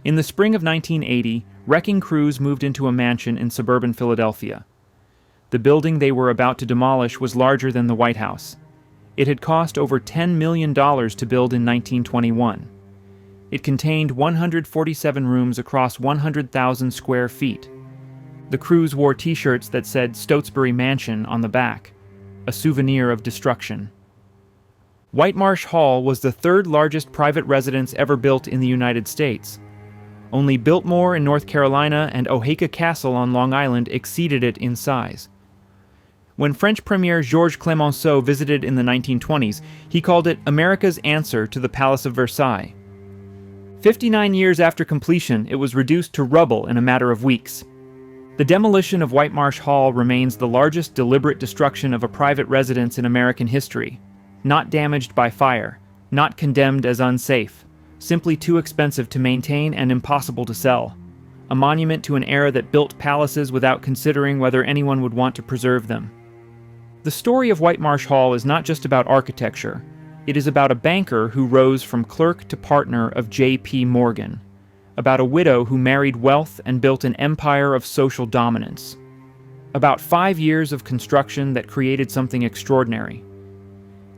In the spring of 1980, wrecking crews moved into a mansion in suburban Philadelphia. The building they were about to demolish was larger than the White House. It had cost over $10 million to build in 1921. It contained 147 rooms across 100,000 square feet. The crews wore t-shirts that said Stotsbury Mansion on the back, a souvenir of destruction. Whitemarsh Hall was the third largest private residence ever built in the United States. Only Biltmore in North Carolina and Oheka Castle on Long Island exceeded it in size. When French Premier Georges Clemenceau visited in the 1920s, he called it America's answer to the Palace of Versailles. 59 years after completion, it was reduced to rubble in a matter of weeks. The demolition of Whitemarsh Hall remains the largest deliberate destruction of a private residence in American history. Not damaged by fire, not condemned as unsafe, simply too expensive to maintain and impossible to sell. A monument to an era that built palaces without considering whether anyone would want to preserve them. The story of Whitemarsh Hall is not just about architecture. It is about a banker who rose from clerk to partner of J.P. Morgan. About a widow who married wealth and built an empire of social dominance. About 5 years of construction that created something extraordinary.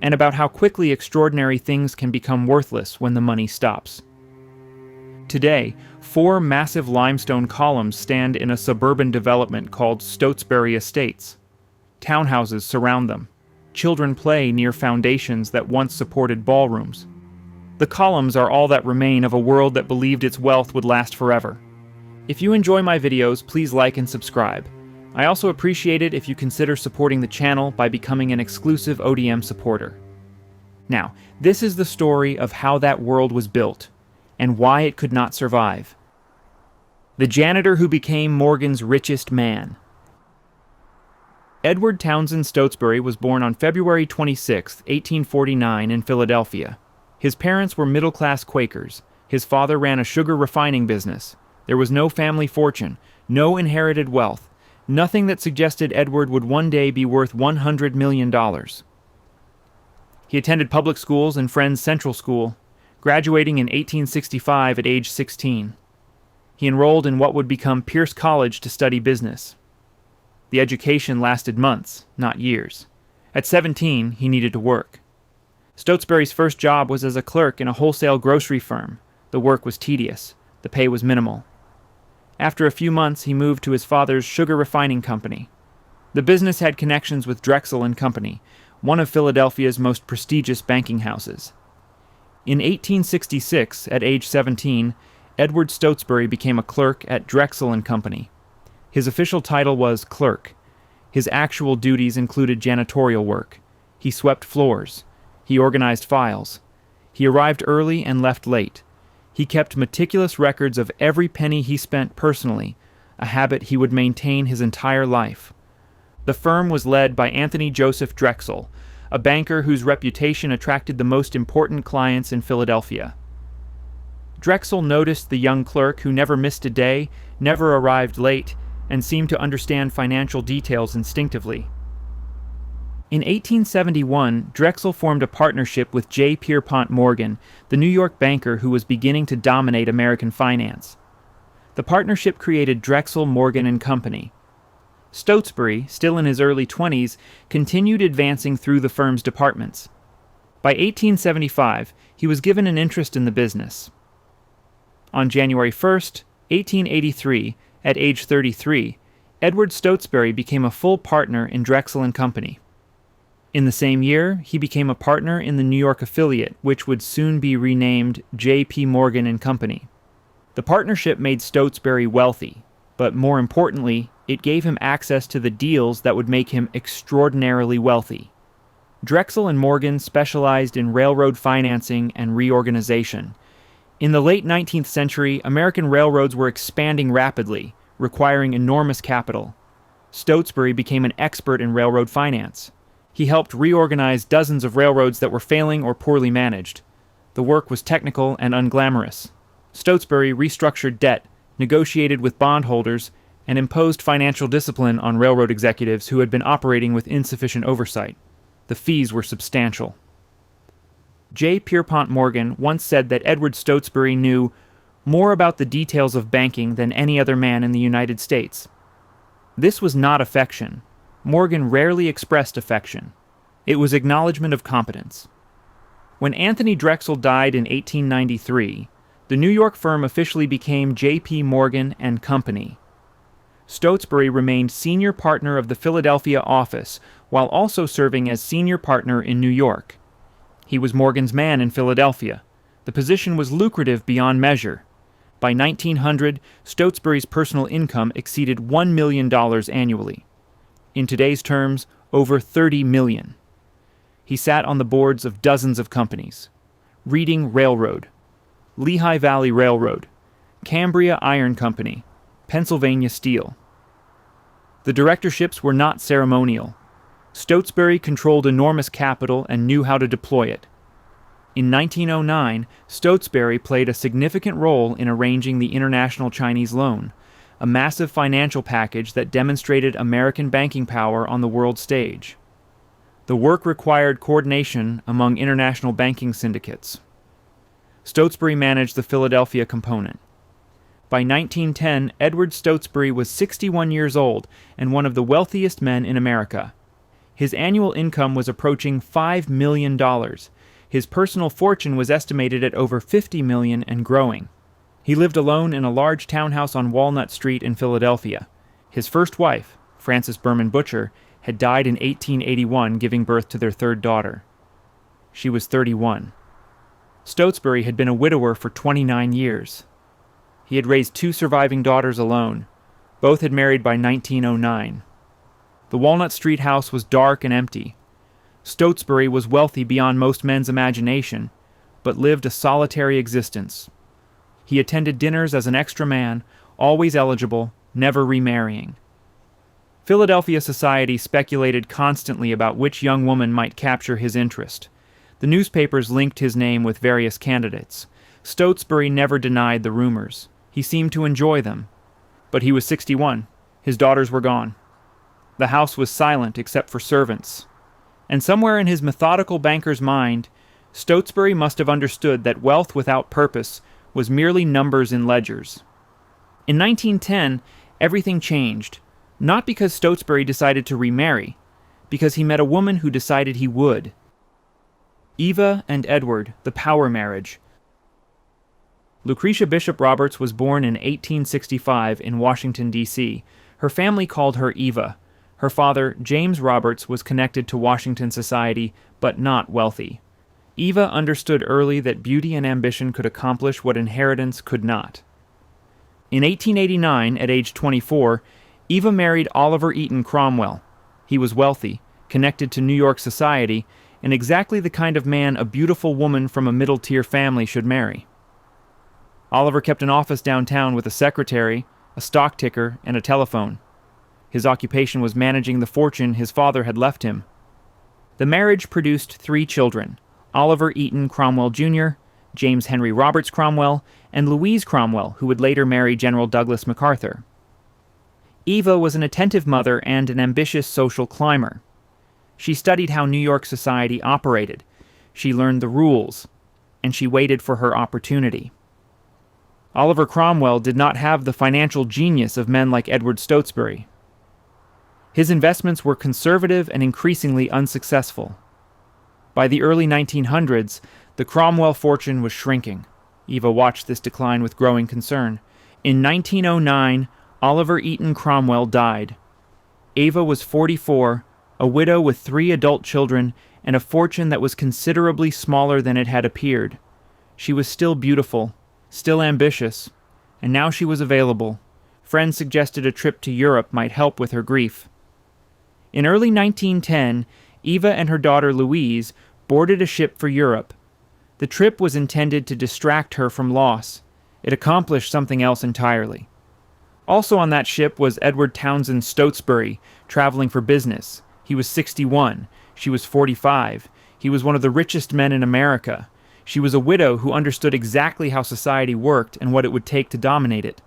And about how quickly extraordinary things can become worthless when the money stops. Today, 4 massive limestone columns stand in a suburban development called Stotsbury Estates. Townhouses surround them. Children play near foundations that once supported ballrooms. The columns are all that remain of a world that believed its wealth would last forever. If you enjoy my videos, please like and subscribe. I also appreciate it if you consider supporting the channel by becoming an exclusive ODM supporter. Now, this is the story of how that world was built, and why it could not survive. The janitor who became Morgan's richest man. Edward Townsend Stotsbury was born on February 26, 1849 in Philadelphia. His parents were middle-class Quakers. His father ran a sugar refining business. There was no family fortune, no inherited wealth, nothing that suggested Edward would one day be worth $100 million. He attended public schools and Friends Central School, graduating in 1865 at age 16. He enrolled in what would become Pierce College to study business. The education lasted months, not years. At 17, he needed to work. Stotsbury's first job was as a clerk in a wholesale grocery firm. The work was tedious. The pay was minimal. After a few months, he moved to his father's sugar refining company. The business had connections with Drexel and Company, one of Philadelphia's most prestigious banking houses. In 1866, at age 17, Edward Stotsbury became a clerk at Drexel and Company. His official title was clerk. His actual duties included janitorial work. He swept floors. He organized files. He arrived early and left late. He kept meticulous records of every penny he spent personally, a habit he would maintain his entire life. The firm was led by Anthony Joseph Drexel, a banker whose reputation attracted the most important clients in Philadelphia. Drexel noticed the young clerk who never missed a day, never arrived late, and seemed to understand financial details instinctively. In 1871, Drexel formed a partnership with J. Pierpont Morgan, the New York banker who was beginning to dominate American finance. The partnership created Drexel, Morgan and Company. Stotsbury, still in his early 20s, continued advancing through the firm's departments. By 1875, he was given an interest in the business. On January 1st, 1883, at age 33, Edward Stotsbury became a full partner in Drexel and Company. In the same year, he became a partner in the New York affiliate, which would soon be renamed J.P. Morgan and Company. The partnership made Stotsbury wealthy, but more importantly, it gave him access to the deals that would make him extraordinarily wealthy. Drexel and Morgan specialized in railroad financing and reorganization. In the late 19th century, American railroads were expanding rapidly, requiring enormous capital. Stotsbury became an expert in railroad finance. He helped reorganize dozens of railroads that were failing or poorly managed. The work was technical and unglamorous. Stotsbury restructured debt, negotiated with bondholders, and imposed financial discipline on railroad executives who had been operating with insufficient oversight. The fees were substantial. J. Pierpont Morgan once said that Edward Stotsbury knew more about the details of banking than any other man in the United States. This was not affection. Morgan rarely expressed affection. It was acknowledgement of competence. When Anthony Drexel died in 1893, the New York firm officially became J.P. Morgan and Company. Stotsbury remained senior partner of the Philadelphia office while also serving as senior partner in New York. He was Morgan's man in Philadelphia. The position was lucrative beyond measure. By 1900, Stotsbury's personal income exceeded $1 million annually. In today's terms, over $30 million. He sat on the boards of dozens of companies: Reading Railroad, Lehigh Valley Railroad, Cambria Iron Company, Pennsylvania Steel. The directorships were not ceremonial. Stotsbury controlled enormous capital and knew how to deploy it. In 1909, Stotsbury played a significant role in arranging the International Chinese Loan, a massive financial package that demonstrated American banking power on the world stage. The work required coordination among international banking syndicates. Stotsbury managed the Philadelphia component. By 1910, Edward Stotsbury was 61 years old and one of the wealthiest men in America. His annual income was approaching $5 million. His personal fortune was estimated at over $50 million and growing. He lived alone in a large townhouse on Walnut Street in Philadelphia. His first wife, Frances Berman Butcher, had died in 1881, giving birth to their third daughter. She was 31. Stotsbury had been a widower for 29 years. He had raised 2 surviving daughters alone. Both had married by 1909. The Walnut Street house was dark and empty. Stotsbury was wealthy beyond most men's imagination, but lived a solitary existence. He attended dinners as an extra man, always eligible, never remarrying. Philadelphia society speculated constantly about which young woman might capture his interest. The newspapers linked his name with various candidates. Stotsbury never denied the rumors. He seemed to enjoy them. But he was 61. His daughters were gone. The house was silent except for servants. And somewhere in his methodical banker's mind, Stotsbury must have understood that wealth without purpose was merely numbers in ledgers. In 1910, everything changed, not because Stotsbury decided to remarry, because he met a woman who decided he would. Eva and Edward, the power marriage. Lucretia Bishop Roberts was born in 1865 in Washington, D.C. Her family called her Eva. Her father, James Roberts, was connected to Washington society, but not wealthy. Eva understood early that beauty and ambition could accomplish what inheritance could not. In 1889, at age 24, Eva married Oliver Eaton Cromwell. He was wealthy, connected to New York society, and exactly the kind of man a beautiful woman from a middle-tier family should marry. Oliver kept an office downtown with a secretary, a stock ticker, and a telephone. His occupation was managing the fortune his father had left him. The marriage produced 3 children: Oliver Eaton Cromwell Jr., James Henry Roberts Cromwell, and Louise Cromwell, who would later marry General Douglas MacArthur. Eva was an attentive mother and an ambitious social climber. She studied how New York society operated. She learned the rules, and she waited for her opportunity. Oliver Cromwell did not have the financial genius of men like Edward Stotsbury. His investments were conservative and increasingly unsuccessful. By the early 1900s, the Cromwell fortune was shrinking. Eva watched this decline with growing concern. In 1909, Oliver Eaton Cromwell died. Eva was 44, a widow with 3 adult children, and a fortune that was considerably smaller than it had appeared. She was still beautiful, still ambitious, and now she was available. Friends suggested a trip to Europe might help with her grief. In early 1910, Eva and her daughter Louise boarded a ship for Europe. The trip was intended to distract her from loss. It accomplished something else entirely. Also on that ship was Edward Townsend Stotsbury, traveling for business. He was 61. She was 45. He was one of the richest men in America. She was a widow who understood exactly how society worked and what it would take to dominate it.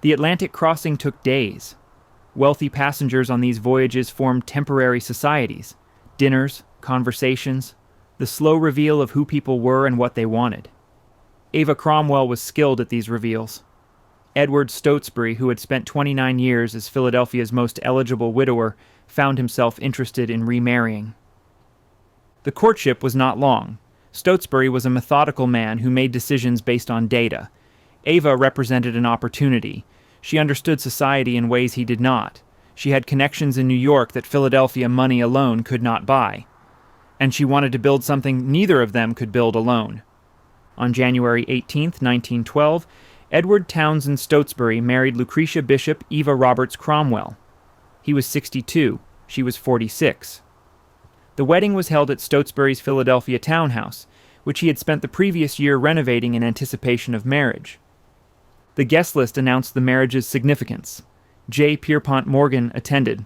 The Atlantic crossing took days. Wealthy passengers on these voyages formed temporary societies. Dinners, conversations, the slow reveal of who people were and what they wanted. Ava Cromwell was skilled at these reveals. Edward Stotsbury, who had spent 29 years as Philadelphia's most eligible widower, found himself interested in remarrying. The courtship was not long. Stotsbury was a methodical man who made decisions based on data. Ava represented an opportunity. She understood society in ways he did not. She had connections in New York that Philadelphia money alone could not buy. And she wanted to build something neither of them could build alone. On January 18, 1912, Edward Townsend Stotsbury married Lucretia Bishop Eva Roberts Cromwell. He was 62. She was 46. The wedding was held at Stotsbury's Philadelphia townhouse, which he had spent the previous year renovating in anticipation of marriage. The guest list announced the marriage's significance. J. Pierpont Morgan attended.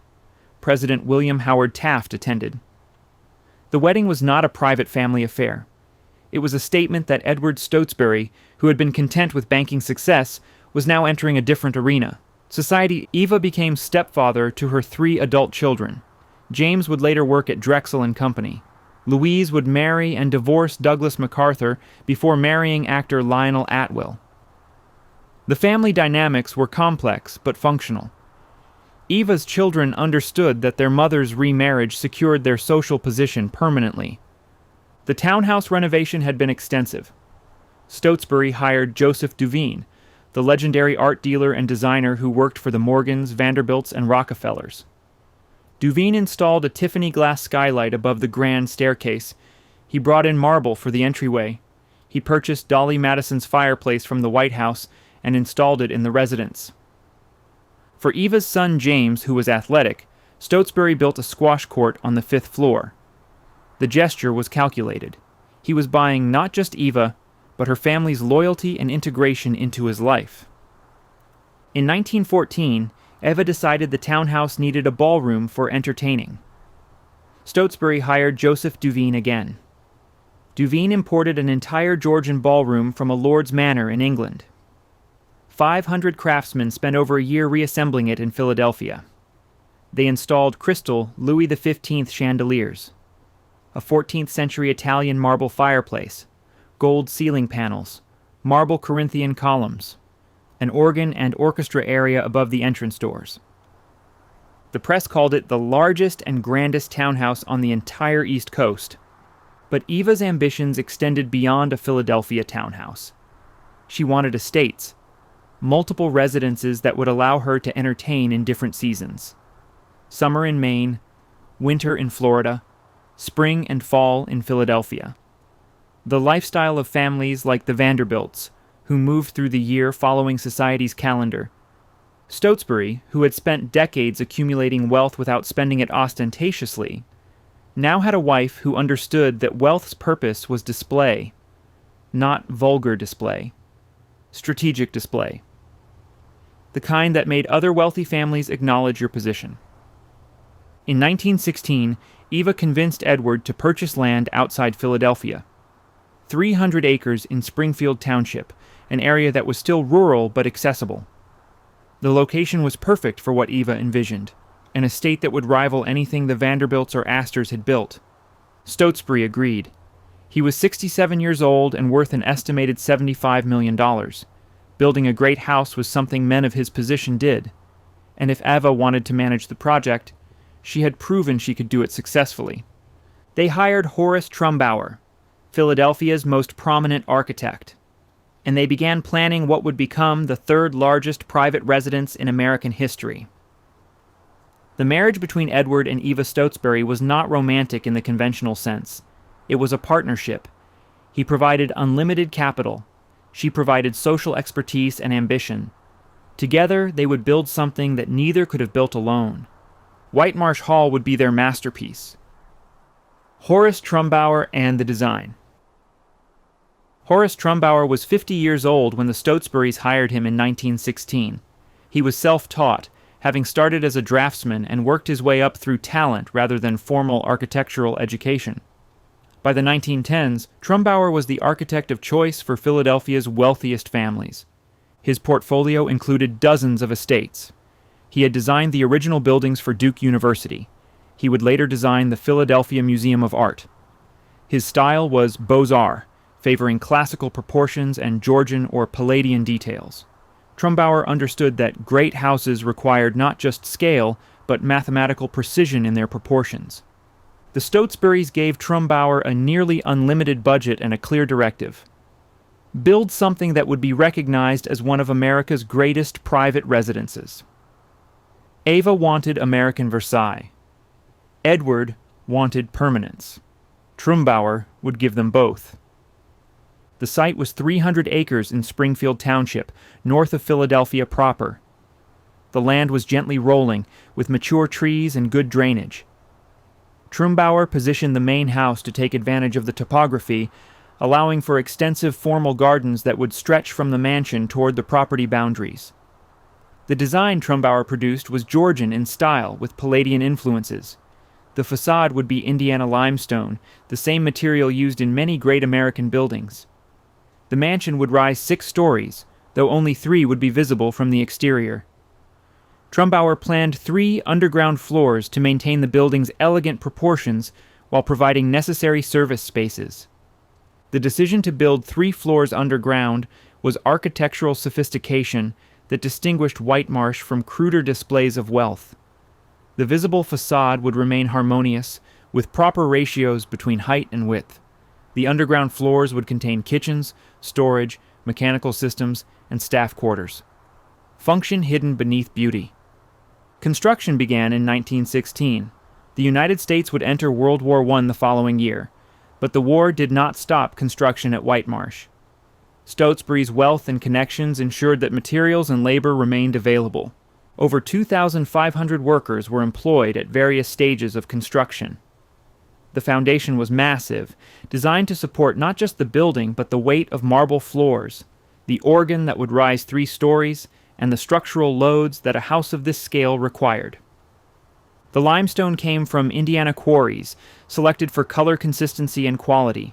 President William Howard Taft attended. The wedding was not a private family affair. It was a statement that Edward Stotsbury, who had been content with banking success, was now entering a different arena. Society. Eva became stepfather to her 3 adult children. James would later work at Drexel and Company. Louise would marry and divorce Douglas MacArthur before marrying actor Lionel Atwill. The family dynamics were complex but functional. Eva's children understood that their mother's remarriage secured their social position permanently. The townhouse renovation had been extensive. Stotsbury hired Joseph Duveen, the legendary art dealer and designer who worked for the Morgans, Vanderbilts, and Rockefellers. Duveen installed a Tiffany glass skylight above the grand staircase. He brought in marble for the entryway. He purchased Dolly Madison's fireplace from the White House and installed it in the residence. For Eva's son James, who was athletic, Stotsbury built a squash court on the 5th floor. The gesture was calculated. He was buying not just Eva, but her family's loyalty and integration into his life. In 1914, Eva decided the townhouse needed a ballroom for entertaining. Stotsbury hired Joseph Duveen again. Duveen imported an entire Georgian ballroom from a lord's manor in England. 500 craftsmen spent over a year reassembling it in Philadelphia. They installed crystal Louis XV chandeliers, a 14th century Italian marble fireplace, gold ceiling panels, marble Corinthian columns, an organ and orchestra area above the entrance doors. The press called it the largest and grandest townhouse on the entire East Coast. But Eva's ambitions extended beyond a Philadelphia townhouse. She wanted estates, multiple residences that would allow her to entertain in different seasons. Summer in Maine, winter in Florida, spring and fall in Philadelphia. The lifestyle of families like the Vanderbilts, who moved through the year following society's calendar. Stotsbury, who had spent decades accumulating wealth without spending it ostentatiously, now had a wife who understood that wealth's purpose was display, not vulgar display, strategic display, the kind that made other wealthy families acknowledge your position. In 1916, Eva convinced Edward to purchase land outside Philadelphia, 300 acres in Springfield Township, an area that was still rural but accessible. The location was perfect for what Eva envisioned, an estate that would rival anything the Vanderbilts or Astors had built. Stotsbury agreed. He was 67 years old and worth an estimated $75 million. Building a great house was something men of his position did, and if Eva wanted to manage the project, she had proven she could do it successfully. They hired Horace Trumbauer, Philadelphia's most prominent architect, and they began planning what would become the 3rd largest private residence in American history. The marriage between Edward and Eva Stotsbury was not romantic in the conventional sense. It was a partnership. He provided unlimited capital. She provided social expertise and ambition. Together, they would build something that neither could have built alone. Whitemarsh Hall would be their masterpiece. Horace Trumbauer and the design. Horace Trumbauer was 50 years old when the Stotsburys hired him in 1916. He was self-taught, having started as a draftsman and worked his way up through talent rather than formal architectural education. By the 1910s, Trumbauer was the architect of choice for Philadelphia's wealthiest families. His portfolio included dozens of estates. He had designed the original buildings for Duke University. He would later design the Philadelphia Museum of Art. His style was Beaux-Arts, favoring classical proportions and Georgian or Palladian details. Trumbauer understood that great houses required not just scale, but mathematical precision in their proportions. The Stotsburys gave Trumbauer a nearly unlimited budget and a clear directive: build something that would be recognized as one of America's greatest private residences. Ava wanted American Versailles. Edward wanted permanence. Trumbauer would give them both. The site was 300 acres in Springfield Township, north of Philadelphia proper. The land was gently rolling, with mature trees and good drainage. Trumbauer positioned the main house to take advantage of the topography, allowing for extensive formal gardens that would stretch from the mansion toward the property boundaries. The design Trumbauer produced was Georgian in style, with Palladian influences. The facade would be Indiana limestone, the same material used in many great American buildings. The mansion would rise 6 stories, though only 3 would be visible from the exterior. Trumbauer planned 3 underground floors to maintain the building's elegant proportions while providing necessary service spaces. The decision to build 3 floors underground was architectural sophistication that distinguished Whitemarsh from cruder displays of wealth. The visible facade would remain harmonious, with proper ratios between height and width. The underground floors would contain kitchens, storage, mechanical systems, and staff quarters. Function hidden beneath beauty. Construction began in 1916. The United States would enter World War I the following year, but the war did not stop construction at Whitemarsh. Stotsbury's wealth and connections ensured that materials and labor remained available. Over 2,500 workers were employed at various stages of construction. The foundation was massive, designed to support not just the building but the weight of marble floors, the organ that would rise 3 stories, and the structural loads that a house of this scale required. The limestone came from Indiana quarries, selected for color consistency and quality.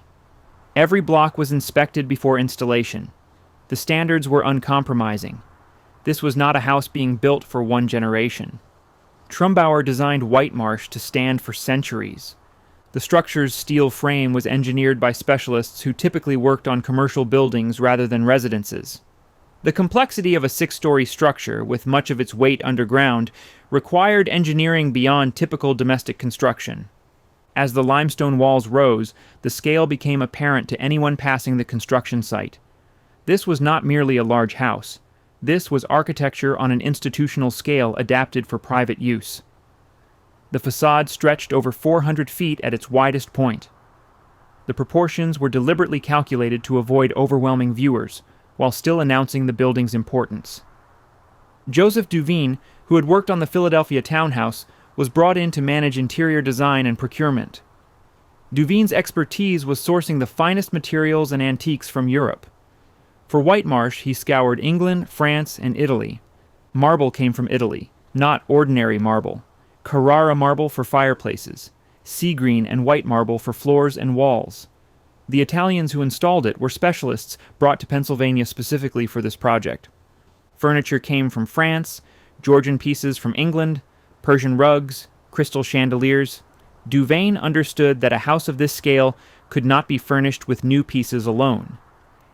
Every block was inspected before installation. The standards were uncompromising. This was not a house being built for one generation. Trumbauer designed Whitemarsh to stand for centuries. The structure's steel frame was engineered by specialists who typically worked on commercial buildings rather than residences. The complexity of a 6-story structure, with much of its weight underground, required engineering beyond typical domestic construction. As the limestone walls rose, the scale became apparent to anyone passing the construction site. This was not merely a large house. This was architecture on an institutional scale adapted for private use. The facade stretched over 400 feet at its widest point. The proportions were deliberately calculated to avoid overwhelming viewers, while still announcing the building's importance. Joseph Duveen, who had worked on the Philadelphia townhouse, was brought in to manage interior design and procurement. Duveen's expertise was sourcing the finest materials and antiques from Europe. For Whitemarsh, he scoured England, France, and Italy. Marble came from Italy, not ordinary marble. Carrara marble for fireplaces, sea green and white marble for floors and walls. The Italians who installed it were specialists brought to Pennsylvania specifically for this project. Furniture came from France, Georgian pieces from England, Persian rugs, crystal chandeliers. Duveen understood that a house of this scale could not be furnished with new pieces alone.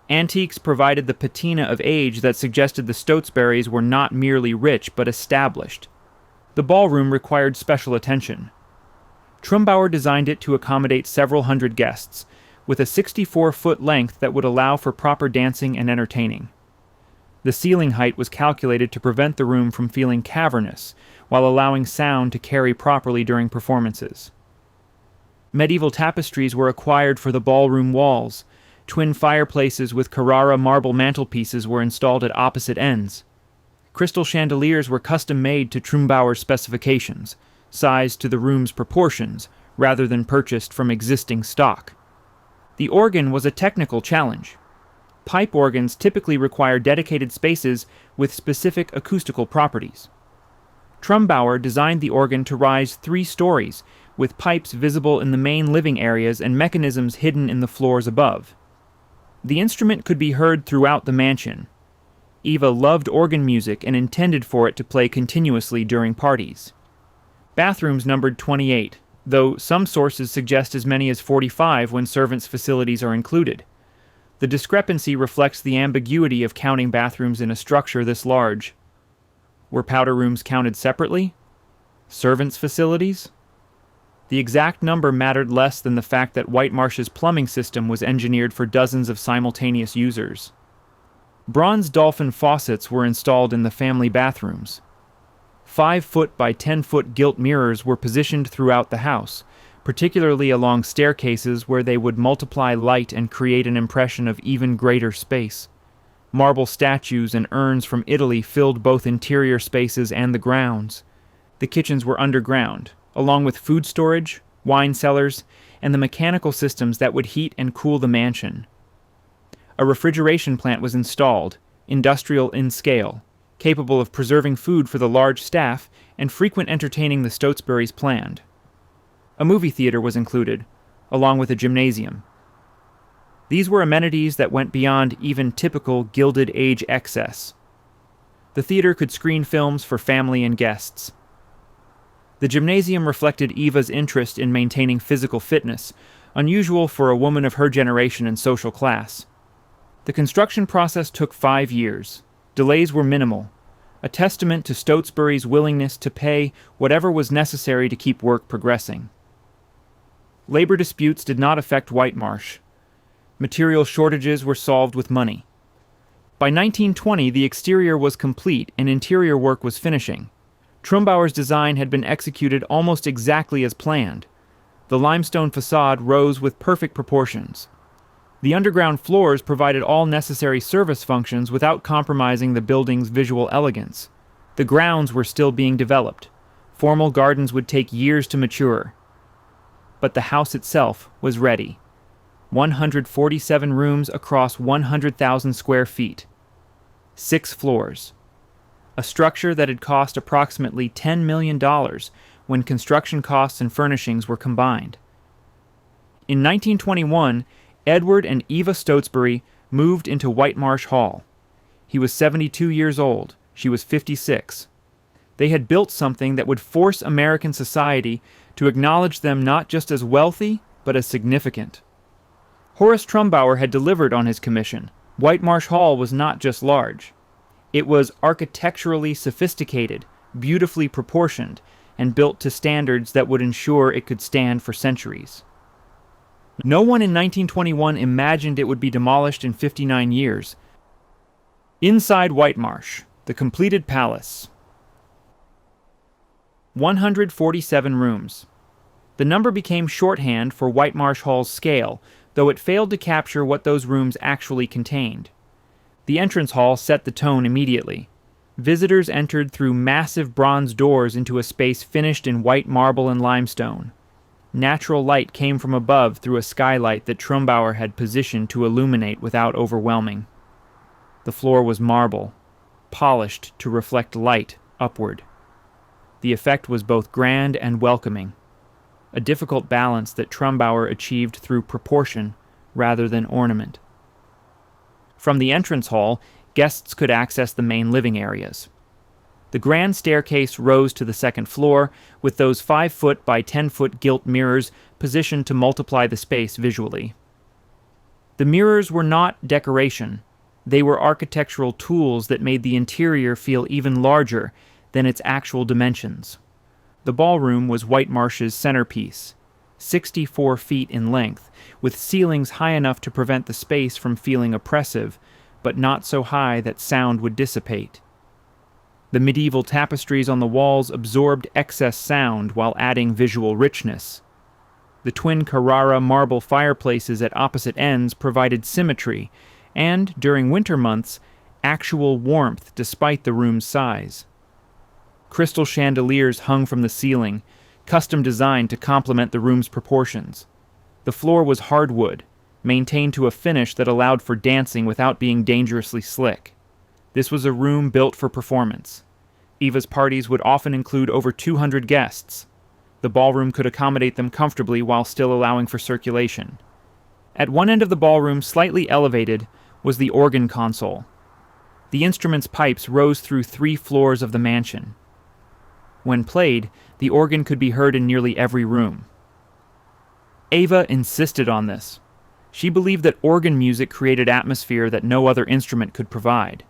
Antiques provided the patina of age that suggested the Stotsburys were not merely rich but established. The ballroom required special attention. Trumbauer designed it to accommodate several hundred guests, with a 64-foot length that would allow for proper dancing and entertaining. The ceiling height was calculated to prevent the room from feeling cavernous, while allowing sound to carry properly during performances. Medieval tapestries were acquired for the ballroom walls. Twin fireplaces with Carrara marble mantelpieces were installed at opposite ends. Crystal chandeliers were custom-made to Trumbauer's specifications, sized to the room's proportions, rather than purchased from existing stock. The organ was a technical challenge. Pipe organs typically require dedicated spaces with specific acoustical properties. Trumbauer designed the organ to rise 3 stories, with pipes visible in the main living areas and mechanisms hidden in the floors above. The instrument could be heard throughout the mansion. Eva loved organ music and intended for it to play continuously during parties. Bathrooms numbered 28, though some sources suggest as many as 45 when servants' facilities are included. The discrepancy reflects the ambiguity of counting bathrooms in a structure this large. Were powder rooms counted separately? Servants' facilities? The exact number mattered less than the fact that Whitemarsh's plumbing system was engineered for dozens of simultaneous users. Bronze dolphin faucets were installed in the family bathrooms. 5-foot by 10-foot gilt mirrors were positioned throughout the house, particularly along staircases where they would multiply light and create an impression of even greater space. Marble statues and urns from Italy filled both interior spaces and the grounds. The kitchens were underground, along with food storage, wine cellars, and the mechanical systems that would heat and cool the mansion. A refrigeration plant was installed, industrial in scale, capable of preserving food for the large staff and frequent entertaining the Stotsburys planned. A movie theater was included, along with a gymnasium. These were amenities that went beyond even typical Gilded Age excess. The theater could screen films for family and guests. The gymnasium reflected Eva's interest in maintaining physical fitness, unusual for a woman of her generation and social class. The construction process took 5 years. Delays were minimal, a testament to Stotsbury's willingness to pay whatever was necessary to keep work progressing. Labor disputes did not affect Whitemarsh. Material shortages were solved with money. By 1920, the exterior was complete and interior work was finishing. Trumbauer's design had been executed almost exactly as planned. The limestone facade rose with perfect proportions. The underground floors provided all necessary service functions without compromising the building's visual elegance. The grounds were still being developed. Formal gardens would take years to mature. But the house itself was ready. 147 rooms across 100,000 square feet. 6 floors. A structure that had cost approximately $10 million when construction costs and furnishings were combined. In 1921, Edward and Eva Stotsbury moved into Whitemarsh Hall. He was 72 years old. She was 56. They had built something that would force American society to acknowledge them not just as wealthy, but as significant. Horace Trumbauer had delivered on his commission. Whitemarsh Hall was not just large. It was architecturally sophisticated, beautifully proportioned, and built to standards that would ensure it could stand for centuries. No one in 1921 imagined it would be demolished in 59 years. Inside Whitemarsh, the completed palace. 147 rooms. The number became shorthand for Whitemarsh Hall's scale, though it failed to capture what those rooms actually contained. The entrance hall set the tone immediately. Visitors entered through massive bronze doors into a space finished in white marble and limestone. Natural light came from above through a skylight that Trumbauer had positioned to illuminate without overwhelming. The floor was marble, polished to reflect light upward. The effect was both grand and welcoming, a difficult balance that Trumbauer achieved through proportion rather than ornament. From the entrance hall, guests could access the main living areas. The grand staircase rose to the second floor, with those 5-foot by 10-foot gilt mirrors positioned to multiply the space visually. The mirrors were not decoration. They were architectural tools that made the interior feel even larger than its actual dimensions. The ballroom was Whitemarsh's centerpiece, 64 feet in length, with ceilings high enough to prevent the space from feeling oppressive, but not so high that sound would dissipate. The medieval tapestries on the walls absorbed excess sound while adding visual richness. The twin Carrara marble fireplaces at opposite ends provided symmetry and, during winter months, actual warmth despite the room's size. Crystal chandeliers hung from the ceiling, custom designed to complement the room's proportions. The floor was hardwood, maintained to a finish that allowed for dancing without being dangerously slick. This was a room built for performance. Eva's parties would often include over 200 guests. The ballroom could accommodate them comfortably while still allowing for circulation. At one end of the ballroom, slightly elevated, was the organ console. The instrument's pipes rose through 3 floors of the mansion. When played, the organ could be heard in nearly every room. Eva insisted on this. She believed that organ music created atmosphere that no other instrument could provide.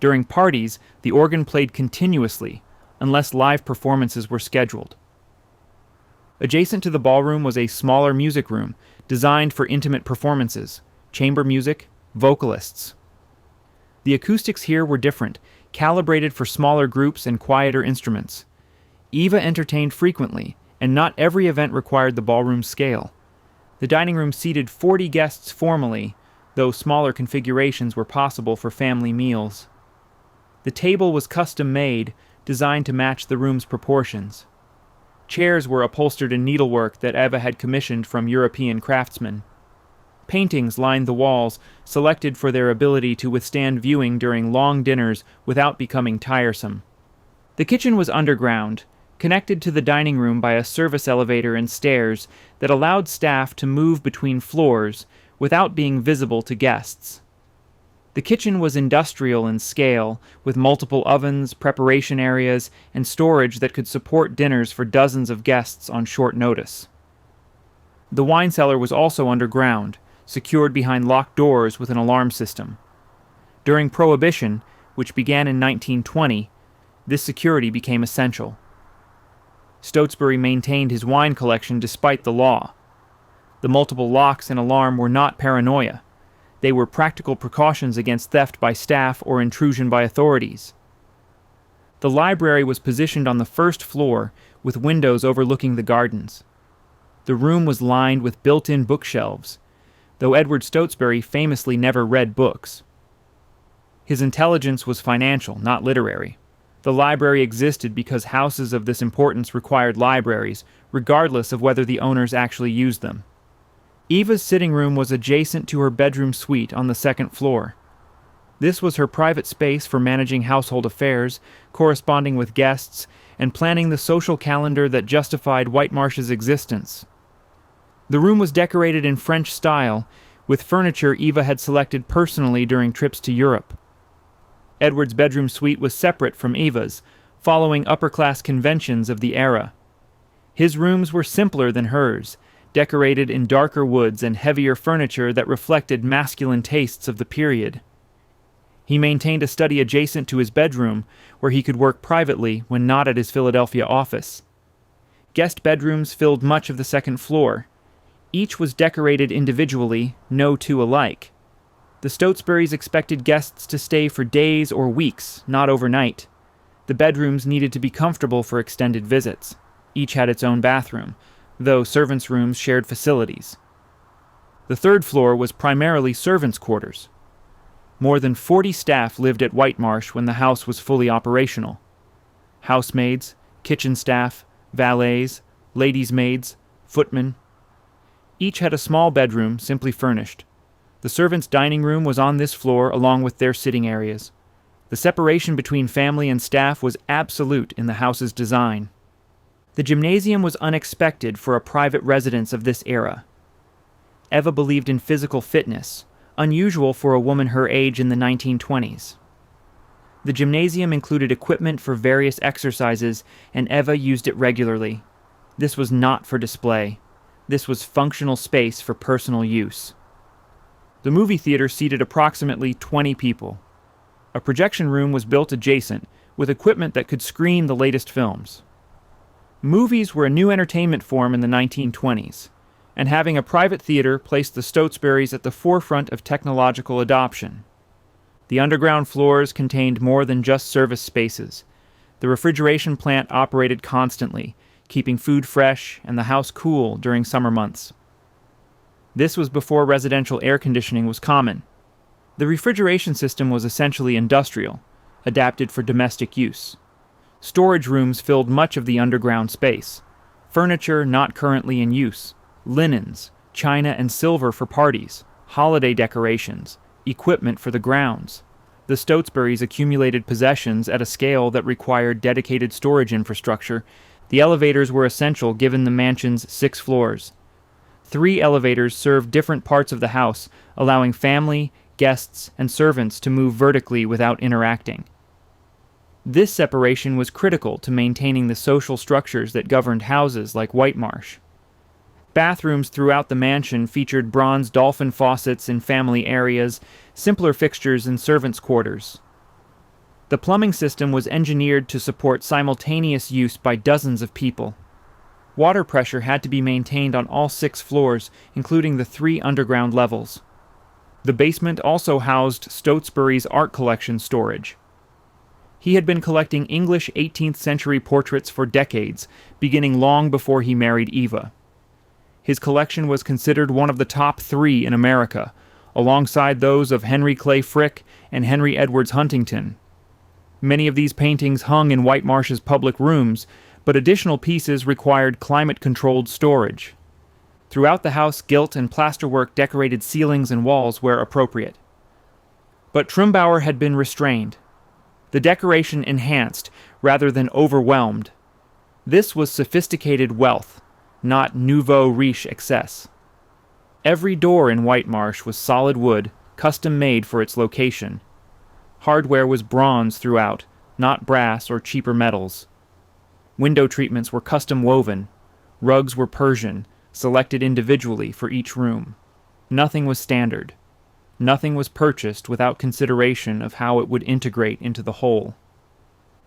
During parties, the organ played continuously, unless live performances were scheduled. Adjacent to the ballroom was a smaller music room designed for intimate performances, chamber music, vocalists. The acoustics here were different, calibrated for smaller groups and quieter instruments. Eva entertained frequently, and not every event required the ballroom's scale. The dining room seated 40 guests formally, though smaller configurations were possible for family meals. The table was custom-made, designed to match the room's proportions. Chairs were upholstered in needlework that Eva had commissioned from European craftsmen. Paintings lined the walls, selected for their ability to withstand viewing during long dinners without becoming tiresome. The kitchen was underground, connected to the dining room by a service elevator and stairs that allowed staff to move between floors without being visible to guests. The kitchen was industrial in scale, with multiple ovens, preparation areas, and storage that could support dinners for dozens of guests on short notice. The wine cellar was also underground, secured behind locked doors with an alarm system. During Prohibition, which began in 1920, this security became essential. Stotsbury maintained his wine collection despite the law. The multiple locks and alarm were not paranoia. They were practical precautions against theft by staff or intrusion by authorities. The library was positioned on the first floor, with windows overlooking the gardens. The room was lined with built-in bookshelves, though Edward Stotsbury famously never read books. His intelligence was financial, not literary. The library existed because houses of this importance required libraries, regardless of whether the owners actually used them. Eva's sitting room was adjacent to her bedroom suite on the second floor. This was her private space for managing household affairs, corresponding with guests, and planning the social calendar that justified Whitemarsh's existence. The room was decorated in French style, with furniture Eva had selected personally during trips to Europe. Edward's bedroom suite was separate from Eva's, following upper-class conventions of the era. His rooms were simpler than hers, decorated in darker woods and heavier furniture that reflected masculine tastes of the period. He maintained a study adjacent to his bedroom, where he could work privately when not at his Philadelphia office. Guest bedrooms filled much of the second floor. Each was decorated individually, no two alike. The Stotsburys expected guests to stay for days or weeks, not overnight. The bedrooms needed to be comfortable for extended visits. Each had its own bathroom, though servants' rooms shared facilities. The third floor was primarily servants' quarters. More than 40 staff lived at Whitemarsh when the house was fully operational. Housemaids, kitchen staff, valets, ladies' maids, footmen. Each had a small bedroom, simply furnished. The servants' dining room was on this floor along with their sitting areas. The separation between family and staff was absolute in the house's design. The gymnasium was unexpected for a private residence of this era. Eva believed in physical fitness, unusual for a woman her age in the 1920s. The gymnasium included equipment for various exercises, and Eva used it regularly. This was not for display. This was functional space for personal use. The movie theater seated approximately 20 people. A projection room was built adjacent, with equipment that could screen the latest films. Movies were a new entertainment form in the 1920s, and having a private theater placed the Stotsburys at the forefront of technological adoption. The underground floors contained more than just service spaces. The refrigeration plant operated constantly, keeping food fresh and the house cool during summer months. This was before residential air conditioning was common. The refrigeration system was essentially industrial, adapted for domestic use. Storage rooms filled much of the underground space. Furniture not currently in use, linens, china and silver for parties, holiday decorations, equipment for the grounds. The Stotsburys accumulated possessions at a scale that required dedicated storage infrastructure. The elevators were essential given the mansion's 6 floors. 3 elevators served different parts of the house, allowing family, guests, and servants to move vertically without interacting. This separation was critical to maintaining the social structures that governed houses like Whitemarsh. Bathrooms throughout the mansion featured bronze dolphin faucets in family areas, simpler fixtures in servants' quarters. The plumbing system was engineered to support simultaneous use by dozens of people. Water pressure had to be maintained on all 6 floors, including the 3 underground levels. The basement also housed Stotsbury's art collection storage. He had been collecting English 18th century portraits for decades, beginning long before he married Eva. His collection was considered one of the top 3 in America, alongside those of Henry Clay Frick and Henry Edwards Huntington. Many of these paintings hung in Whitemarsh's public rooms, but additional pieces required climate-controlled storage. Throughout the house, gilt and plasterwork decorated ceilings and walls where appropriate. But Trumbauer had been restrained. The decoration enhanced rather than overwhelmed. This was sophisticated wealth, not nouveau riche excess. Every door in Whitemarsh was solid wood, custom-made for its location. Hardware was bronze throughout, not brass or cheaper metals. Window treatments were custom woven. Rugs were Persian, selected individually for each room. Nothing was standard. Nothing was purchased without consideration of how it would integrate into the whole.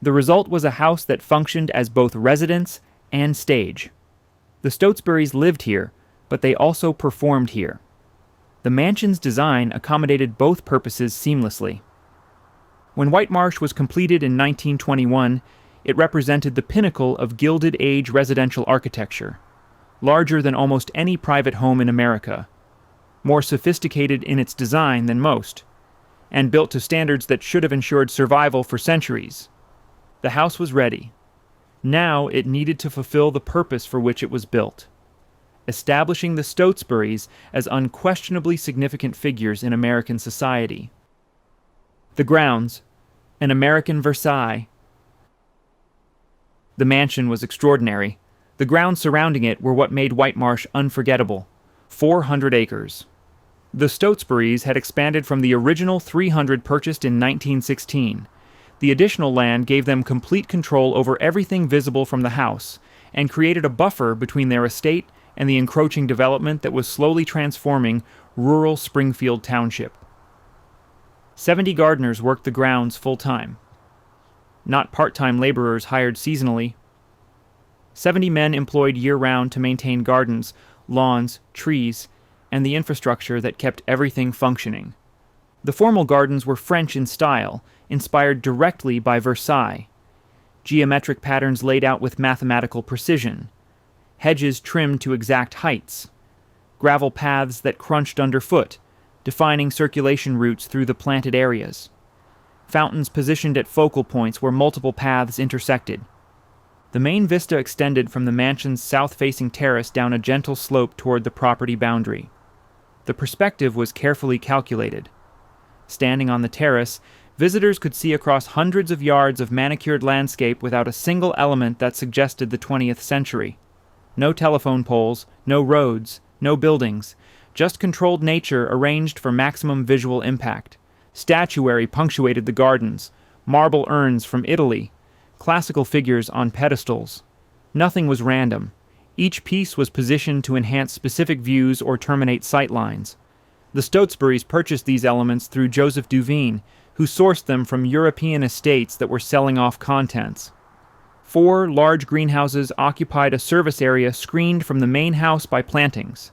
The result was a house that functioned as both residence and stage. The Stotsburys lived here, but they also performed here. The mansion's design accommodated both purposes seamlessly. When Whitemarsh was completed in 1921, it represented the pinnacle of Gilded Age residential architecture, larger than almost any private home in America, more sophisticated in its design than most, and built to standards that should have ensured survival for centuries. The house was ready. Now it needed to fulfill the purpose for which it was built, establishing the Stotsburys as unquestionably significant figures in American society. The grounds, an American Versailles. The mansion was extraordinary. The grounds surrounding it were what made Whitemarsh unforgettable. 400 acres. The Stotsburys had expanded from the original 300 purchased in 1916. The additional land gave them complete control over everything visible from the house, and created a buffer between their estate and the encroaching development that was slowly transforming rural Springfield Township. 70 gardeners worked the grounds full-time, not part-time laborers hired seasonally. 70 men employed year-round to maintain gardens, lawns, trees, and the infrastructure that kept everything functioning. The formal gardens were French in style, inspired directly by Versailles. Geometric patterns laid out with mathematical precision. Hedges trimmed to exact heights. Gravel paths that crunched underfoot, defining circulation routes through the planted areas. Fountains positioned at focal points where multiple paths intersected. The main vista extended from the mansion's south-facing terrace down a gentle slope toward the property boundary. The perspective was carefully calculated. Standing on the terrace, visitors could see across hundreds of yards of manicured landscape without a single element that suggested the 20th century. No telephone poles, no roads, no buildings, just controlled nature arranged for maximum visual impact. Statuary punctuated the gardens, marble urns from Italy, classical figures on pedestals. Nothing was random. Each piece was positioned to enhance specific views or terminate sightlines. The Stotsburys purchased these elements through Joseph Duveen, who sourced them from European estates that were selling off contents. 4 large greenhouses occupied a service area screened from the main house by plantings.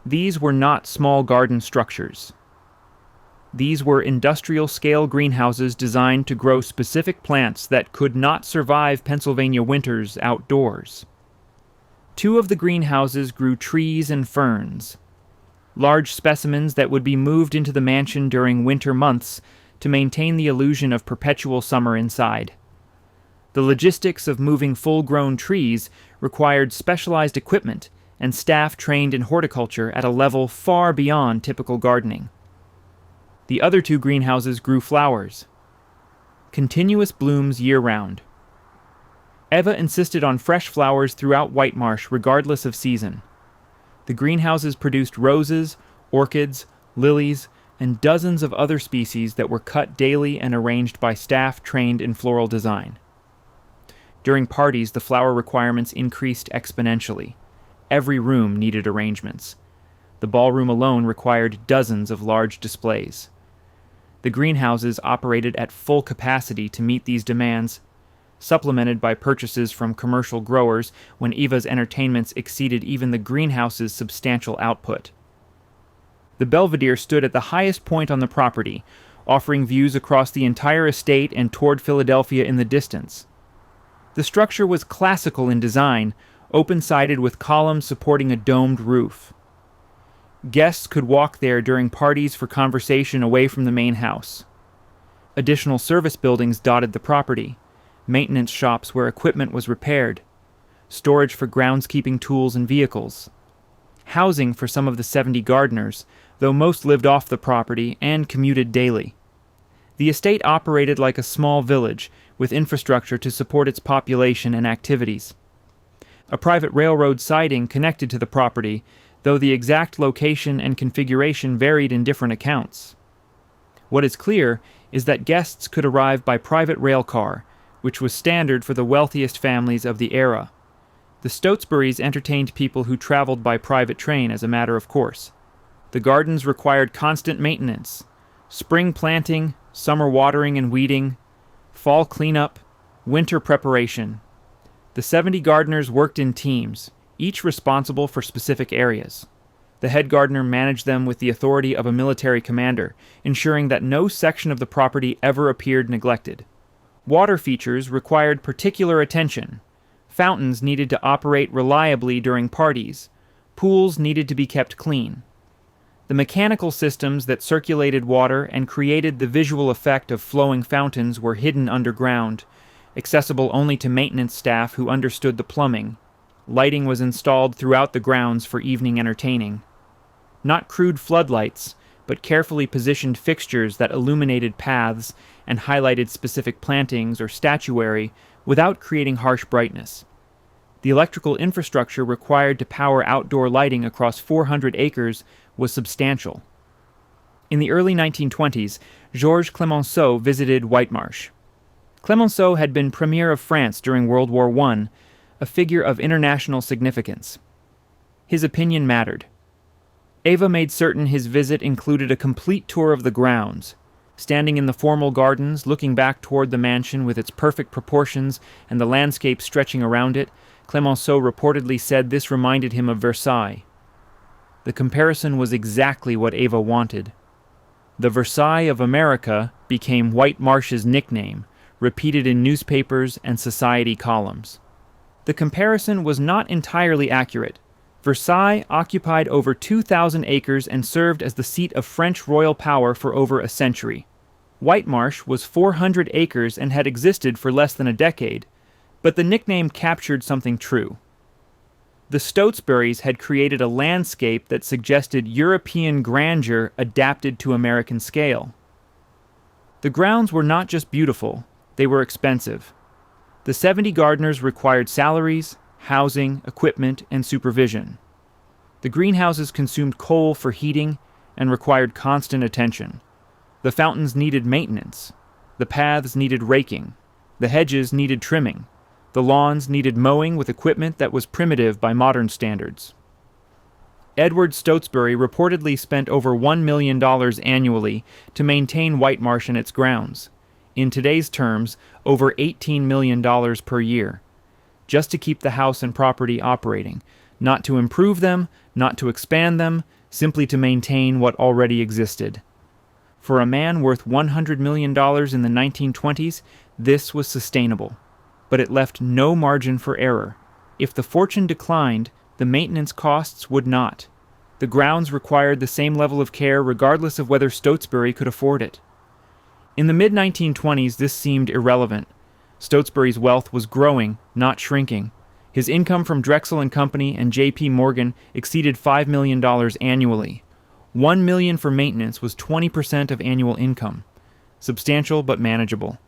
These were not small garden structures. These were industrial-scale greenhouses designed to grow specific plants that could not survive Pennsylvania winters outdoors. 2 of the greenhouses grew trees and ferns, large specimens that would be moved into the mansion during winter months to maintain the illusion of perpetual summer inside. The logistics of moving full-grown trees required specialized equipment and staff trained in horticulture at a level far beyond typical gardening. The other 2 greenhouses grew flowers. Continuous blooms year-round. Eva insisted on fresh flowers throughout Whitemarsh regardless of season. The greenhouses produced roses, orchids, lilies, and dozens of other species that were cut daily and arranged by staff trained in floral design. During parties, the flower requirements increased exponentially. every room needed arrangements. The ballroom alone required dozens of large displays. The greenhouses operated at full capacity to meet these demands, supplemented by purchases from commercial growers when Eva's entertainments exceeded even the greenhouse's substantial output. The Belvedere stood at the highest point on the property, offering views across the entire estate and toward Philadelphia in the distance. The structure was classical in design, open-sided with columns supporting a domed roof. Guests could walk there during parties for conversation away from the main house. Additional service buildings dotted the property, maintenance shops where equipment was repaired, storage for groundskeeping tools and vehicles, housing for some of the 70 gardeners, though most lived off the property and commuted daily. The estate operated like a small village, with infrastructure to support its population and activities. A private railroad siding connected to the property, though the exact location and configuration varied in different accounts. What is clear is that guests could arrive by private rail car, which was standard for the wealthiest families of the era. The Stotsburys entertained people who traveled by private train as a matter of course. The gardens required constant maintenance: spring planting, summer watering and weeding, fall cleanup, winter preparation. The 70 gardeners worked in teams, each responsible for specific areas. The head gardener managed them with the authority of a military commander, ensuring that no section of the property ever appeared neglected. Water features required particular attention. Fountains needed to operate reliably during parties. Pools needed to be kept clean. The mechanical systems that circulated water and created the visual effect of flowing fountains were hidden underground, accessible only to maintenance staff who understood the plumbing. Lighting was installed throughout the grounds for evening entertaining. Not crude floodlights, but carefully positioned fixtures that illuminated paths and highlighted specific plantings or statuary without creating harsh brightness. The electrical infrastructure required to power outdoor lighting across 400 acres was substantial. In the early 1920s, Georges Clemenceau visited Whitemarsh. Clemenceau had been Premier of France during World War I, a figure of international significance. His opinion mattered. Eva made certain his visit included a complete tour of the grounds. Standing in the formal gardens, looking back toward the mansion with its perfect proportions and the landscape stretching around it, Clemenceau reportedly said this reminded him of Versailles. The comparison was exactly what Eva wanted. The Versailles of America became Whitemarsh's nickname, repeated in newspapers and society columns. The comparison was not entirely accurate. Versailles occupied over 2,000 acres and served as the seat of French royal power for over a century. Whitemarsh was 400 acres and had existed for less than a decade, but the nickname captured something true. The Stotsburys had created a landscape that suggested European grandeur adapted to American scale. The grounds were not just beautiful, they were expensive. The 70 gardeners required salaries, housing, equipment, and supervision. The greenhouses consumed coal for heating and required constant attention. The fountains needed maintenance. The paths needed raking. The hedges needed trimming. The lawns needed mowing with equipment that was primitive by modern standards. Edward Stotsbury reportedly spent over $1 million annually to maintain Whitemarsh and its grounds. In today's terms, over $18 million per year, just to keep the house and property operating, not to improve them, not to expand them, simply to maintain what already existed. For a man worth $100 million in the 1920s, this was sustainable, but it left no margin for error. If the fortune declined, the maintenance costs would not. The grounds required the same level of care regardless of whether Stotsbury could afford it. In the mid-1920s, this seemed irrelevant. Stotsbury's wealth was growing, not shrinking. His income from Drexel & Company and J.P. Morgan exceeded $5 million annually. $1 million for maintenance was 20% of annual income. Substantial but manageable.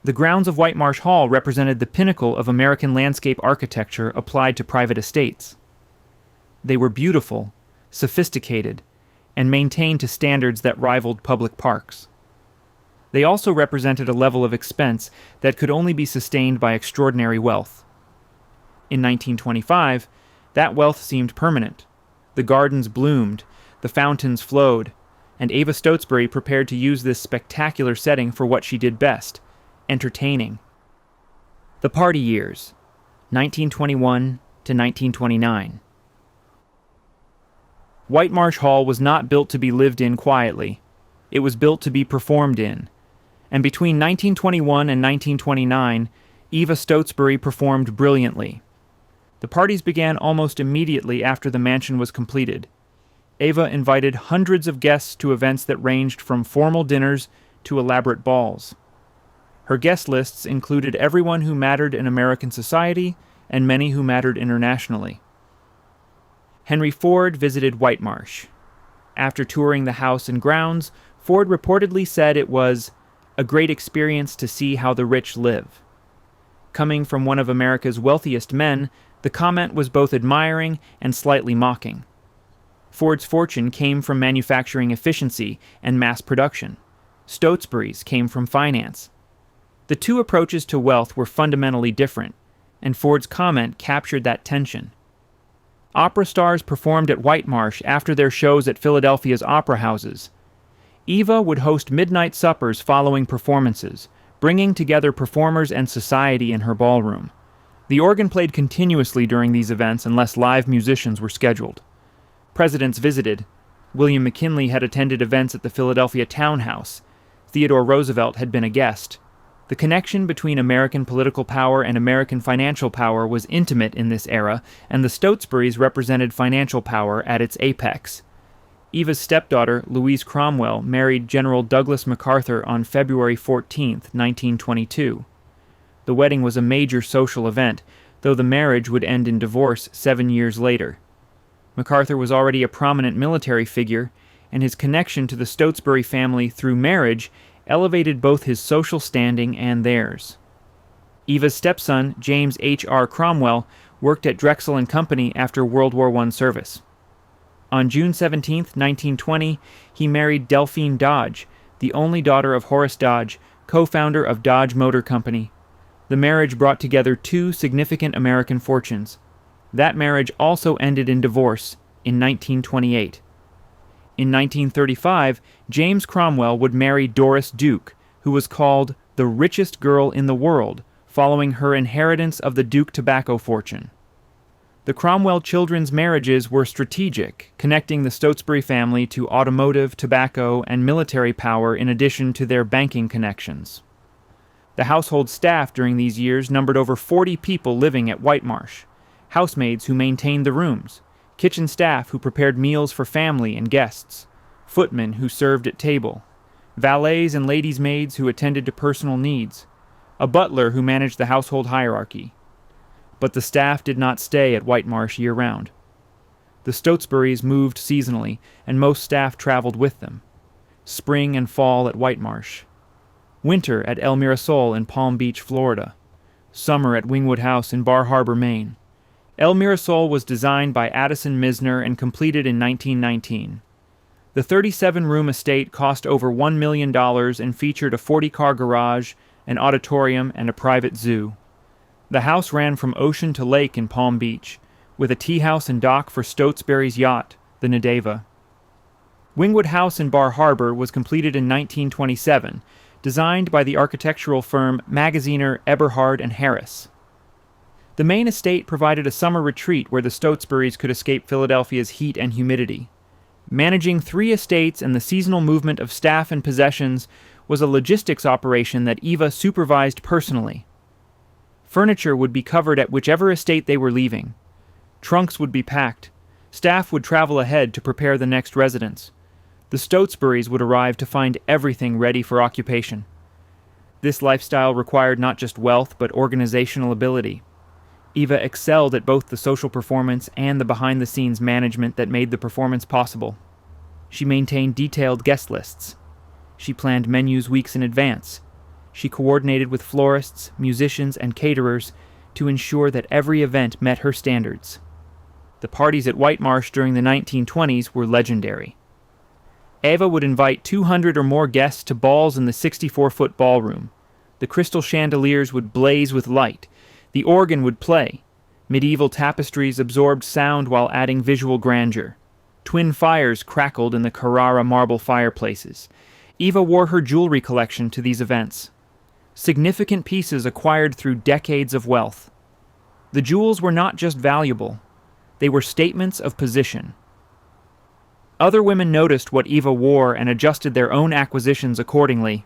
The grounds of Whitemarsh Hall represented the pinnacle of American landscape architecture applied to private estates. They were beautiful, sophisticated, and maintained to standards that rivaled public parks. They also represented a level of expense that could only be sustained by extraordinary wealth. In 1925, That wealth seemed permanent. The gardens bloomed, the fountains flowed, and Eva Stotsbury prepared to use this spectacular setting for what she did best: entertaining. The party years, 1921 to 1929. Whitemarsh Hall was not built to be lived in quietly. It was built to be performed in. And between 1921 and 1929, Eva Stotsbury performed brilliantly. The parties began almost immediately after the mansion was completed. Eva invited hundreds of guests to events that ranged from formal dinners to elaborate balls. Her guest lists included everyone who mattered in American society and many who mattered internationally. Henry Ford visited Whitemarsh. After touring the house and grounds, Ford reportedly said it was a great experience to see how the rich live. Coming from one of America's wealthiest men, the comment was both admiring and slightly mocking. Ford's fortune came from manufacturing efficiency and mass production. Stotsbury's came from finance. The two approaches to wealth were fundamentally different, and Ford's comment captured that tension. Opera stars performed at Whitemarsh after their shows at Philadelphia's opera houses. Eva would host midnight suppers following performances, bringing together performers and society in her ballroom. The organ played continuously during these events unless live musicians were scheduled. Presidents visited. William McKinley had attended events at the Philadelphia Town House. Theodore Roosevelt had been a guest. The connection between American political power and American financial power was intimate in this era, and the Stotsburys represented financial power at its apex. Eva's stepdaughter, Louise Cromwell, married General Douglas MacArthur on February 14, 1922. The wedding was a major social event, though the marriage would end in divorce 7 years later. MacArthur was already a prominent military figure, and his connection to the Stotsbury family through marriage elevated both his social standing and theirs. Eva's stepson, James H.R. Cromwell, worked at Drexel and Company after World War I service. On June 17, 1920, he married Delphine Dodge, the only daughter of Horace Dodge, co-founder of Dodge Motor Company. The marriage brought together two significant American fortunes. That marriage also ended in divorce in 1928. In 1935, James Cromwell would marry Doris Duke, who was called the richest girl in the world, following her inheritance of the Duke tobacco fortune. The Cromwell children's marriages were strategic, connecting the Stotsbury family to automotive, tobacco, and military power in addition to their banking connections. The household staff during these years numbered over 40 people living at Whitemarsh: housemaids who maintained the rooms, kitchen staff who prepared meals for family and guests, footmen who served at table, valets and ladies' maids who attended to personal needs, a butler who managed the household hierarchy. But the staff did not stay at Whitemarsh year-round. The Stotsburys moved seasonally, and most staff traveled with them. Spring and fall at Whitemarsh. Winter at El Mirasol in Palm Beach, Florida. Summer at Wingwood House in Bar Harbor, Maine. El Mirasol was designed by Addison Misner and completed in 1919. The 37-room estate cost over $1 million and featured a 40-car garage, an auditorium, and a private zoo. The house ran from ocean to lake in Palm Beach, with a tea house and dock for Stotsbury's yacht, the Nadeva. Wingwood House in Bar Harbor was completed in 1927, designed by the architectural firm Magaziner, Eberhard and Harris. The main estate provided a summer retreat where the Stotsburys could escape Philadelphia's heat and humidity. Managing 3 estates and the seasonal movement of staff and possessions was a logistics operation that Eva supervised personally. Furniture would be covered at whichever estate they were leaving. Trunks would be packed. Staff would travel ahead to prepare the next residence. The Stotsburys would arrive to find everything ready for occupation. This lifestyle required not just wealth but organizational ability. Eva excelled at both the social performance and the behind-the-scenes management that made the performance possible. She maintained detailed guest lists. She planned menus weeks in advance. She coordinated with florists, musicians, and caterers to ensure that every event met her standards. The parties at Whitemarsh during the 1920s were legendary. Eva would invite 200 or more guests to balls in the 64-foot ballroom. The crystal chandeliers would blaze with light. The organ would play. Medieval tapestries absorbed sound while adding visual grandeur. Twin fires crackled in the Carrara marble fireplaces. Eva wore her jewelry collection to these events. Significant pieces acquired through decades of wealth. The jewels were not just valuable, they were statements of position. Other women noticed what Eva wore and adjusted their own acquisitions accordingly.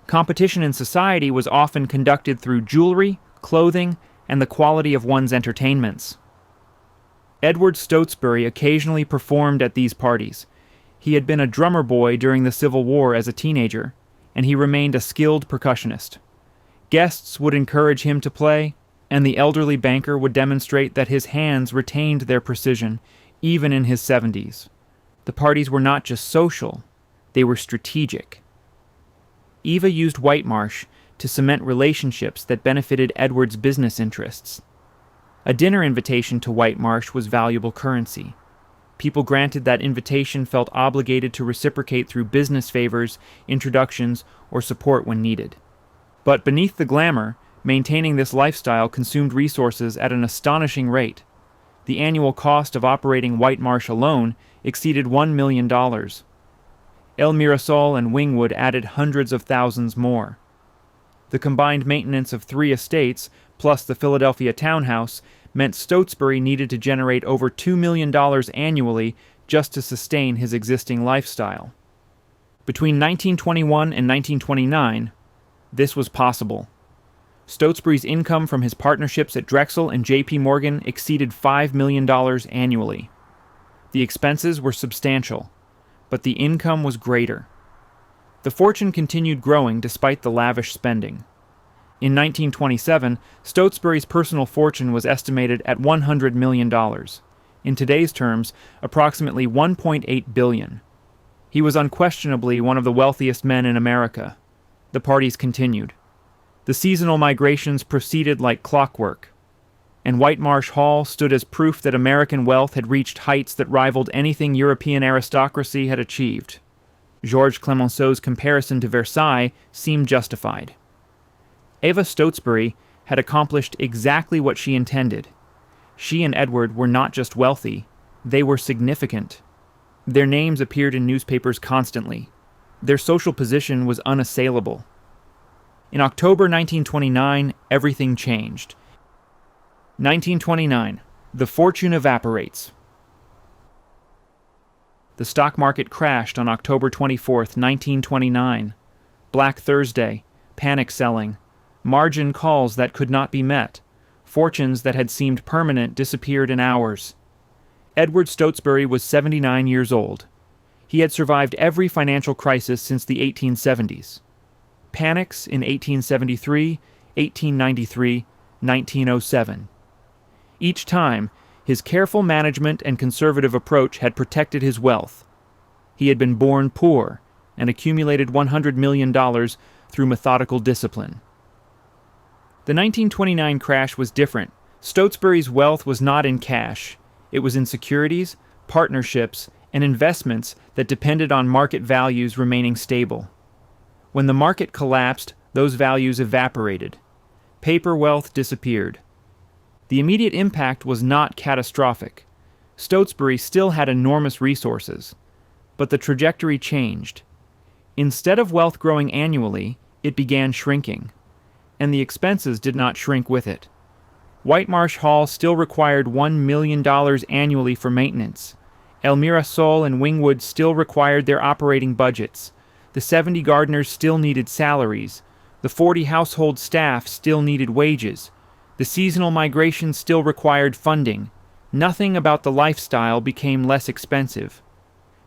Competition in society was often conducted through jewelry, clothing, and the quality of one's entertainments. Edward Stotsbury occasionally performed at these parties. He had been a drummer boy during the Civil War as a teenager, and he remained a skilled percussionist. Guests would encourage him to play, and the elderly banker would demonstrate that his hands retained their precision, even in his 70s. The parties were not just social, they were strategic. Eva used Whitemarsh to cement relationships that benefited Edward's business interests. A dinner invitation to Whitemarsh was valuable currency. People granted that invitation felt obligated to reciprocate through business favors, introductions, or support when needed. But beneath the glamour, maintaining this lifestyle consumed resources at an astonishing rate. The annual cost of operating Whitemarsh alone exceeded $1 million. El Mirasol and Wingwood added hundreds of thousands more. The combined maintenance of 3 estates, plus the Philadelphia townhouse, meant Stotsbury needed to generate over $2 million annually just to sustain his existing lifestyle. Between 1921 and 1929, this was possible. Stotsbury's income from his partnerships at Drexel and J.P. Morgan exceeded $5 million annually. The expenses were substantial, but the income was greater. The fortune continued growing despite the lavish spending. In 1927, Stotsbury's personal fortune was estimated at $100 million. In today's terms, approximately $1.8 billion. He was unquestionably one of the wealthiest men in America. The parties continued. The seasonal migrations proceeded like clockwork, and Whitemarsh Hall stood as proof that American wealth had reached heights that rivaled anything European aristocracy had achieved. Georges Clemenceau's comparison to Versailles seemed justified. Eva Stotsbury had accomplished exactly what she intended. She and Edward were not just wealthy, they were significant. Their names appeared in newspapers constantly. Their social position was unassailable. In October 1929, everything changed. 1929. The fortune evaporates. The stock market crashed on October 24, 1929. Black Thursday, panic selling, margin calls that could not be met, fortunes that had seemed permanent disappeared in hours. Edward Stotsbury was 79 years old. He had survived every financial crisis since the 1870s. Panics in 1873, 1893, 1907. Each time, his careful management and conservative approach had protected his wealth. He had been born poor and accumulated $100 million through methodical discipline. The 1929 crash was different. Stotsbury's wealth was not in cash. It was in securities, partnerships, and investments that depended on market values remaining stable. When the market collapsed, those values evaporated. Paper wealth disappeared. The immediate impact was not catastrophic. Stotsbury still had enormous resources, but the trajectory changed. Instead of wealth growing annually, it began shrinking, and the expenses did not shrink with it. Whitemarsh Hall still required $1 million annually for maintenance. El Mirasol and Wingwood still required their operating budgets. The 70 gardeners still needed salaries. The 40 household staff still needed wages. The seasonal migration still required funding. Nothing about the lifestyle became less expensive.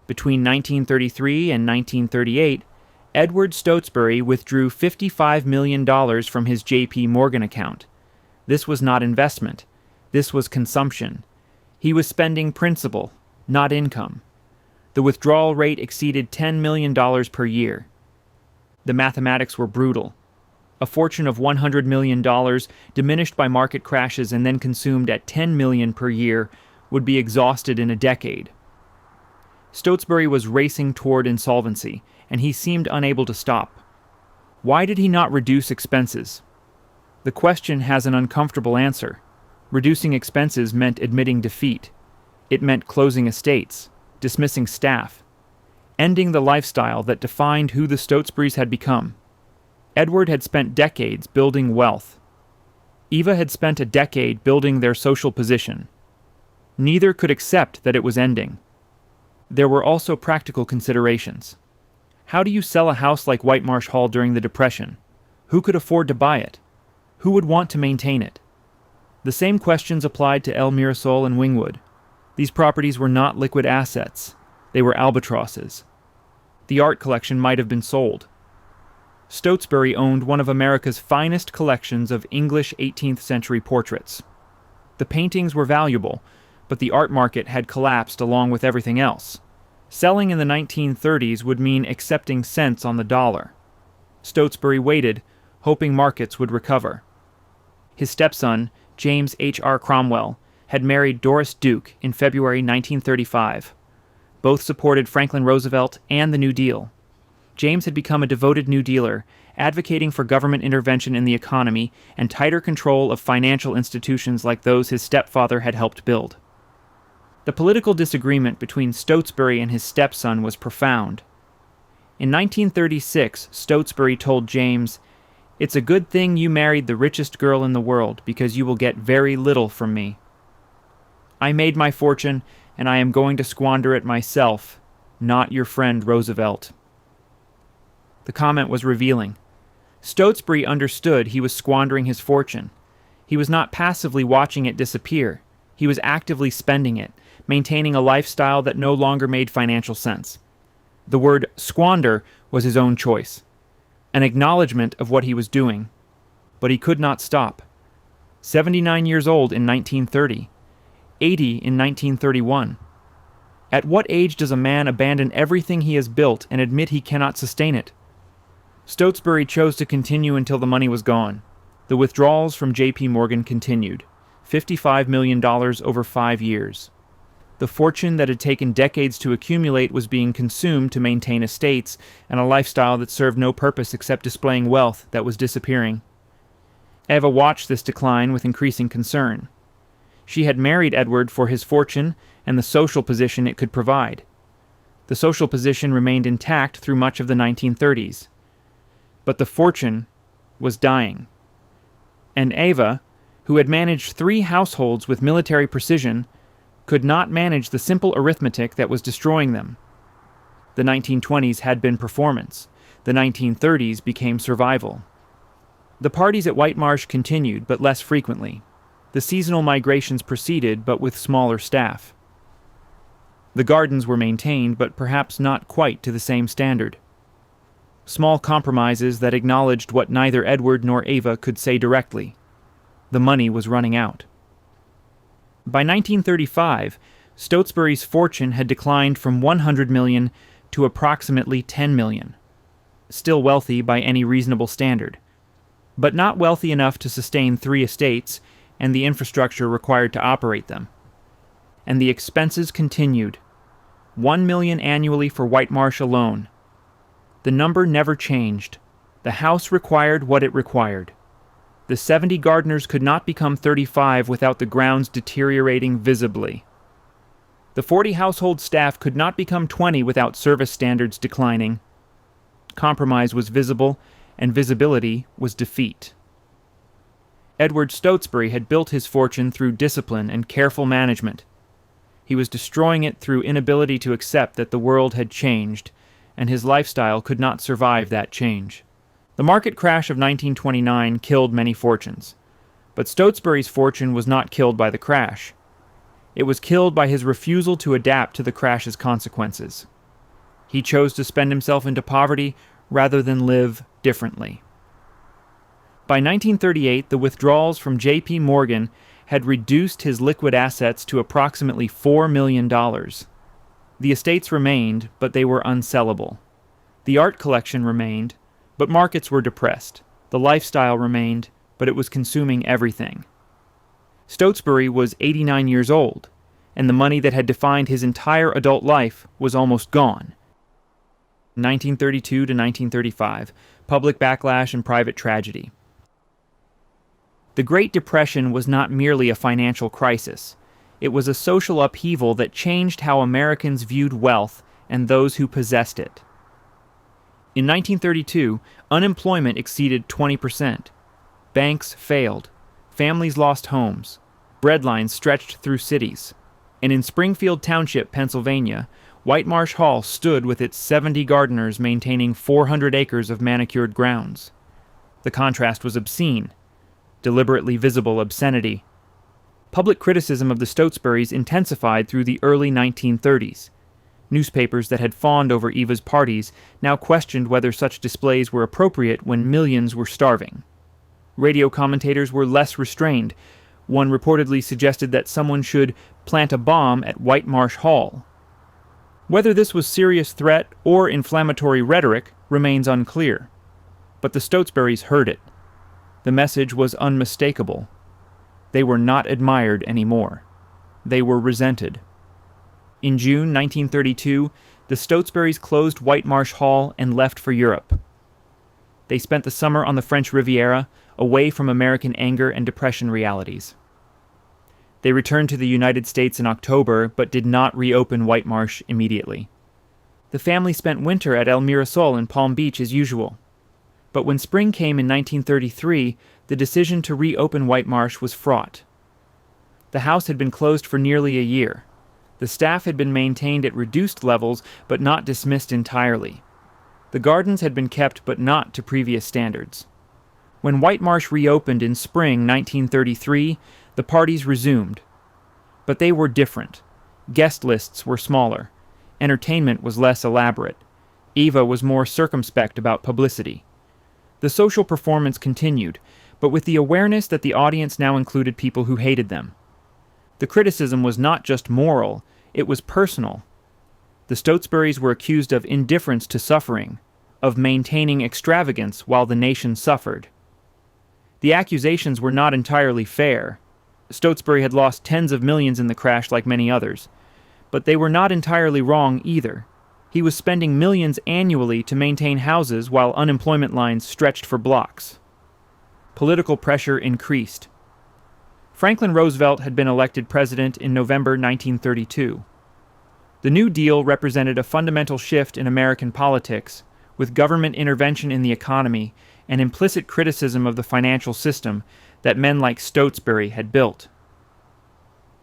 Between 1933 and 1938, Edward Stotsbury withdrew $55 million from his J.P. Morgan account. This was not investment. This was consumption. He was spending principal, not income. The withdrawal rate exceeded $10 million per year. The mathematics were brutal. A fortune of $100 million, diminished by market crashes and then consumed at $10 million per year, would be exhausted in a decade. Stotsbury was racing toward insolvency, and he seemed unable to stop. Why did he not reduce expenses? The question has an uncomfortable answer. Reducing expenses meant admitting defeat. It meant closing estates, dismissing staff, ending the lifestyle that defined who the Stotsburys had become. Edward had spent decades building wealth. Eva had spent a decade building their social position. Neither could accept that it was ending. There were also practical considerations. How do you sell a house like Whitemarsh Hall during the Depression? Who could afford to buy it? Who would want to maintain it? The same questions applied to El Mirasol and Wingwood. These properties were not liquid assets. They were albatrosses. The art collection might have been sold. Stotsbury owned one of America's finest collections of English 18th century portraits. The paintings were valuable, but the art market had collapsed along with everything else. Selling in the 1930s would mean accepting cents on the dollar. Stotsbury waited, hoping markets would recover. His stepson, James H.R. Cromwell, had married Doris Duke in February 1935. Both supported Franklin Roosevelt and the New Deal. James had become a devoted New Dealer, advocating for government intervention in the economy and tighter control of financial institutions like those his stepfather had helped build. The political disagreement between Stotsbury and his stepson was profound. In 1936, Stotsbury told James, "It's a good thing you married the richest girl in the world, because you will get very little from me. I made my fortune, and I am going to squander it myself, not your friend Roosevelt." The comment was revealing. Stotsbury understood he was squandering his fortune. He was not passively watching it disappear. He was actively spending it, maintaining a lifestyle that no longer made financial sense. The word squander was his own choice, an acknowledgement of what he was doing. But he could not stop. 79 years old in 1930, 80 in 1931. At what age does a man abandon everything he has built and admit he cannot sustain it? Stotsbury chose to continue until the money was gone. The withdrawals from J.P. Morgan continued, $55 million over 5 years. The fortune that had taken decades to accumulate was being consumed to maintain estates and a lifestyle that served no purpose except displaying wealth that was disappearing. Eva watched this decline with increasing concern. She had married Edward for his fortune and the social position it could provide. The social position remained intact through much of the 1930s. But the fortune was dying. And Eva, who had managed 3 households with military precision, could not manage the simple arithmetic that was destroying them. The 1920s had been performance. The 1930s became survival. The parties at Whitemarsh continued, but less frequently. The seasonal migrations proceeded, but with smaller staff. The gardens were maintained, but perhaps not quite to the same standard. Small compromises that acknowledged what neither Edward nor Eva could say directly. The money was running out. By 1935, Stotsbury's fortune had declined from $100 million to approximately $10 million. Still wealthy by any reasonable standard, but not wealthy enough to sustain 3 estates and the infrastructure required to operate them. And the expenses continued. $1 million annually for Whitemarsh alone. The number never changed. The house required what it required. The 70 gardeners could not become 35 without the grounds deteriorating visibly. The 40 household staff could not become 20 without service standards declining. Compromise was visible, and visibility was defeat. Edward Stotsbury had built his fortune through discipline and careful management. He was destroying it through inability to accept that the world had changed, and his lifestyle could not survive that change. The market crash of 1929 killed many fortunes, but Stotsbury's fortune was not killed by the crash. It was killed by his refusal to adapt to the crash's consequences. He chose to spend himself into poverty rather than live differently. By 1938, the withdrawals from J.P. Morgan had reduced his liquid assets to approximately $4 million. The estates remained, but they were unsellable. The art collection remained, but markets were depressed. The lifestyle remained, but it was consuming everything. Stotsbury was 89 years old, and the money that had defined his entire adult life was almost gone. 1932 to 1935, public backlash and private tragedy. The Great Depression was not merely a financial crisis. It was a social upheaval that changed how Americans viewed wealth and those who possessed it. In 1932, unemployment exceeded 20%. Banks failed. Families lost homes. Bread lines stretched through cities. And in Springfield Township, Pennsylvania, Whitemarsh Hall stood with its 70 gardeners maintaining 400 acres of manicured grounds. The contrast was obscene. Deliberately visible obscenity. Public criticism of the Stotsburys intensified through the early 1930s. Newspapers that had fawned over Eva's parties now questioned whether such displays were appropriate when millions were starving. Radio commentators were less restrained. One reportedly suggested that someone should plant a bomb at Whitemarsh Hall. Whether this was serious threat or inflammatory rhetoric remains unclear. But the Stotsburys heard it. The message was unmistakable. They were not admired anymore. They were resented. In June 1932, the Stotsburys closed Whitemarsh Hall and left for Europe. They spent the summer on the French Riviera, away from American anger and depression realities. They returned to the United States in October, but did not reopen Whitemarsh immediately. The family spent winter at El Mirasol in Palm Beach as usual. But when spring came in 1933, the decision to reopen Whitemarsh was fraught. The house had been closed for nearly a year. The staff had been maintained at reduced levels, but not dismissed entirely. The gardens had been kept, but not to previous standards. When Whitemarsh reopened in spring 1933, the parties resumed. But they were different. Guest lists were smaller. Entertainment was less elaborate. Eva was more circumspect about publicity. The social performance continued, but with the awareness that the audience now included people who hated them. The criticism was not just moral, it was personal. The Stotsburys were accused of indifference to suffering, of maintaining extravagance while the nation suffered. The accusations were not entirely fair. Stotsbury had lost tens of millions in the crash like many others. But they were not entirely wrong either. He was spending millions annually to maintain houses while unemployment lines stretched for blocks. Political pressure increased. Franklin Roosevelt had been elected president in November 1932. The New Deal represented a fundamental shift in American politics, with government intervention in the economy and implicit criticism of the financial system that men like Stotsbury had built.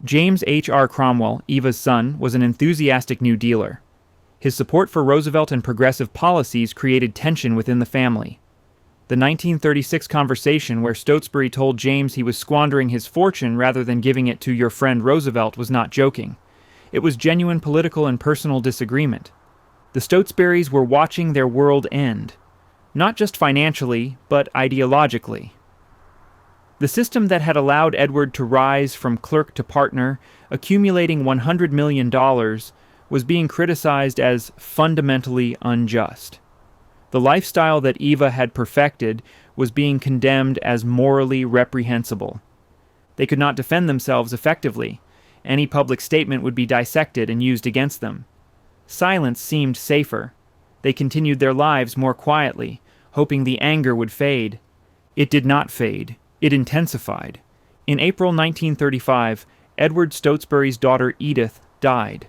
James H.R. Cromwell, Eva's son, was an enthusiastic New Dealer. His support for Roosevelt and progressive policies created tension within the family. The 1936 conversation where Stotsbury told James he was squandering his fortune rather than giving it to your friend Roosevelt was not joking. It was genuine political and personal disagreement. The Stotsburys were watching their world end, not just financially, but ideologically. The system that had allowed Edward to rise from clerk to partner, accumulating $100 million, was being criticized as fundamentally unjust. The lifestyle that Eva had perfected was being condemned as morally reprehensible. They could not defend themselves effectively. Any public statement would be dissected and used against them. Silence seemed safer. They continued their lives more quietly, hoping the anger would fade. It did not fade. It intensified. In April 1935, Edward Stotsbury's daughter Edith died.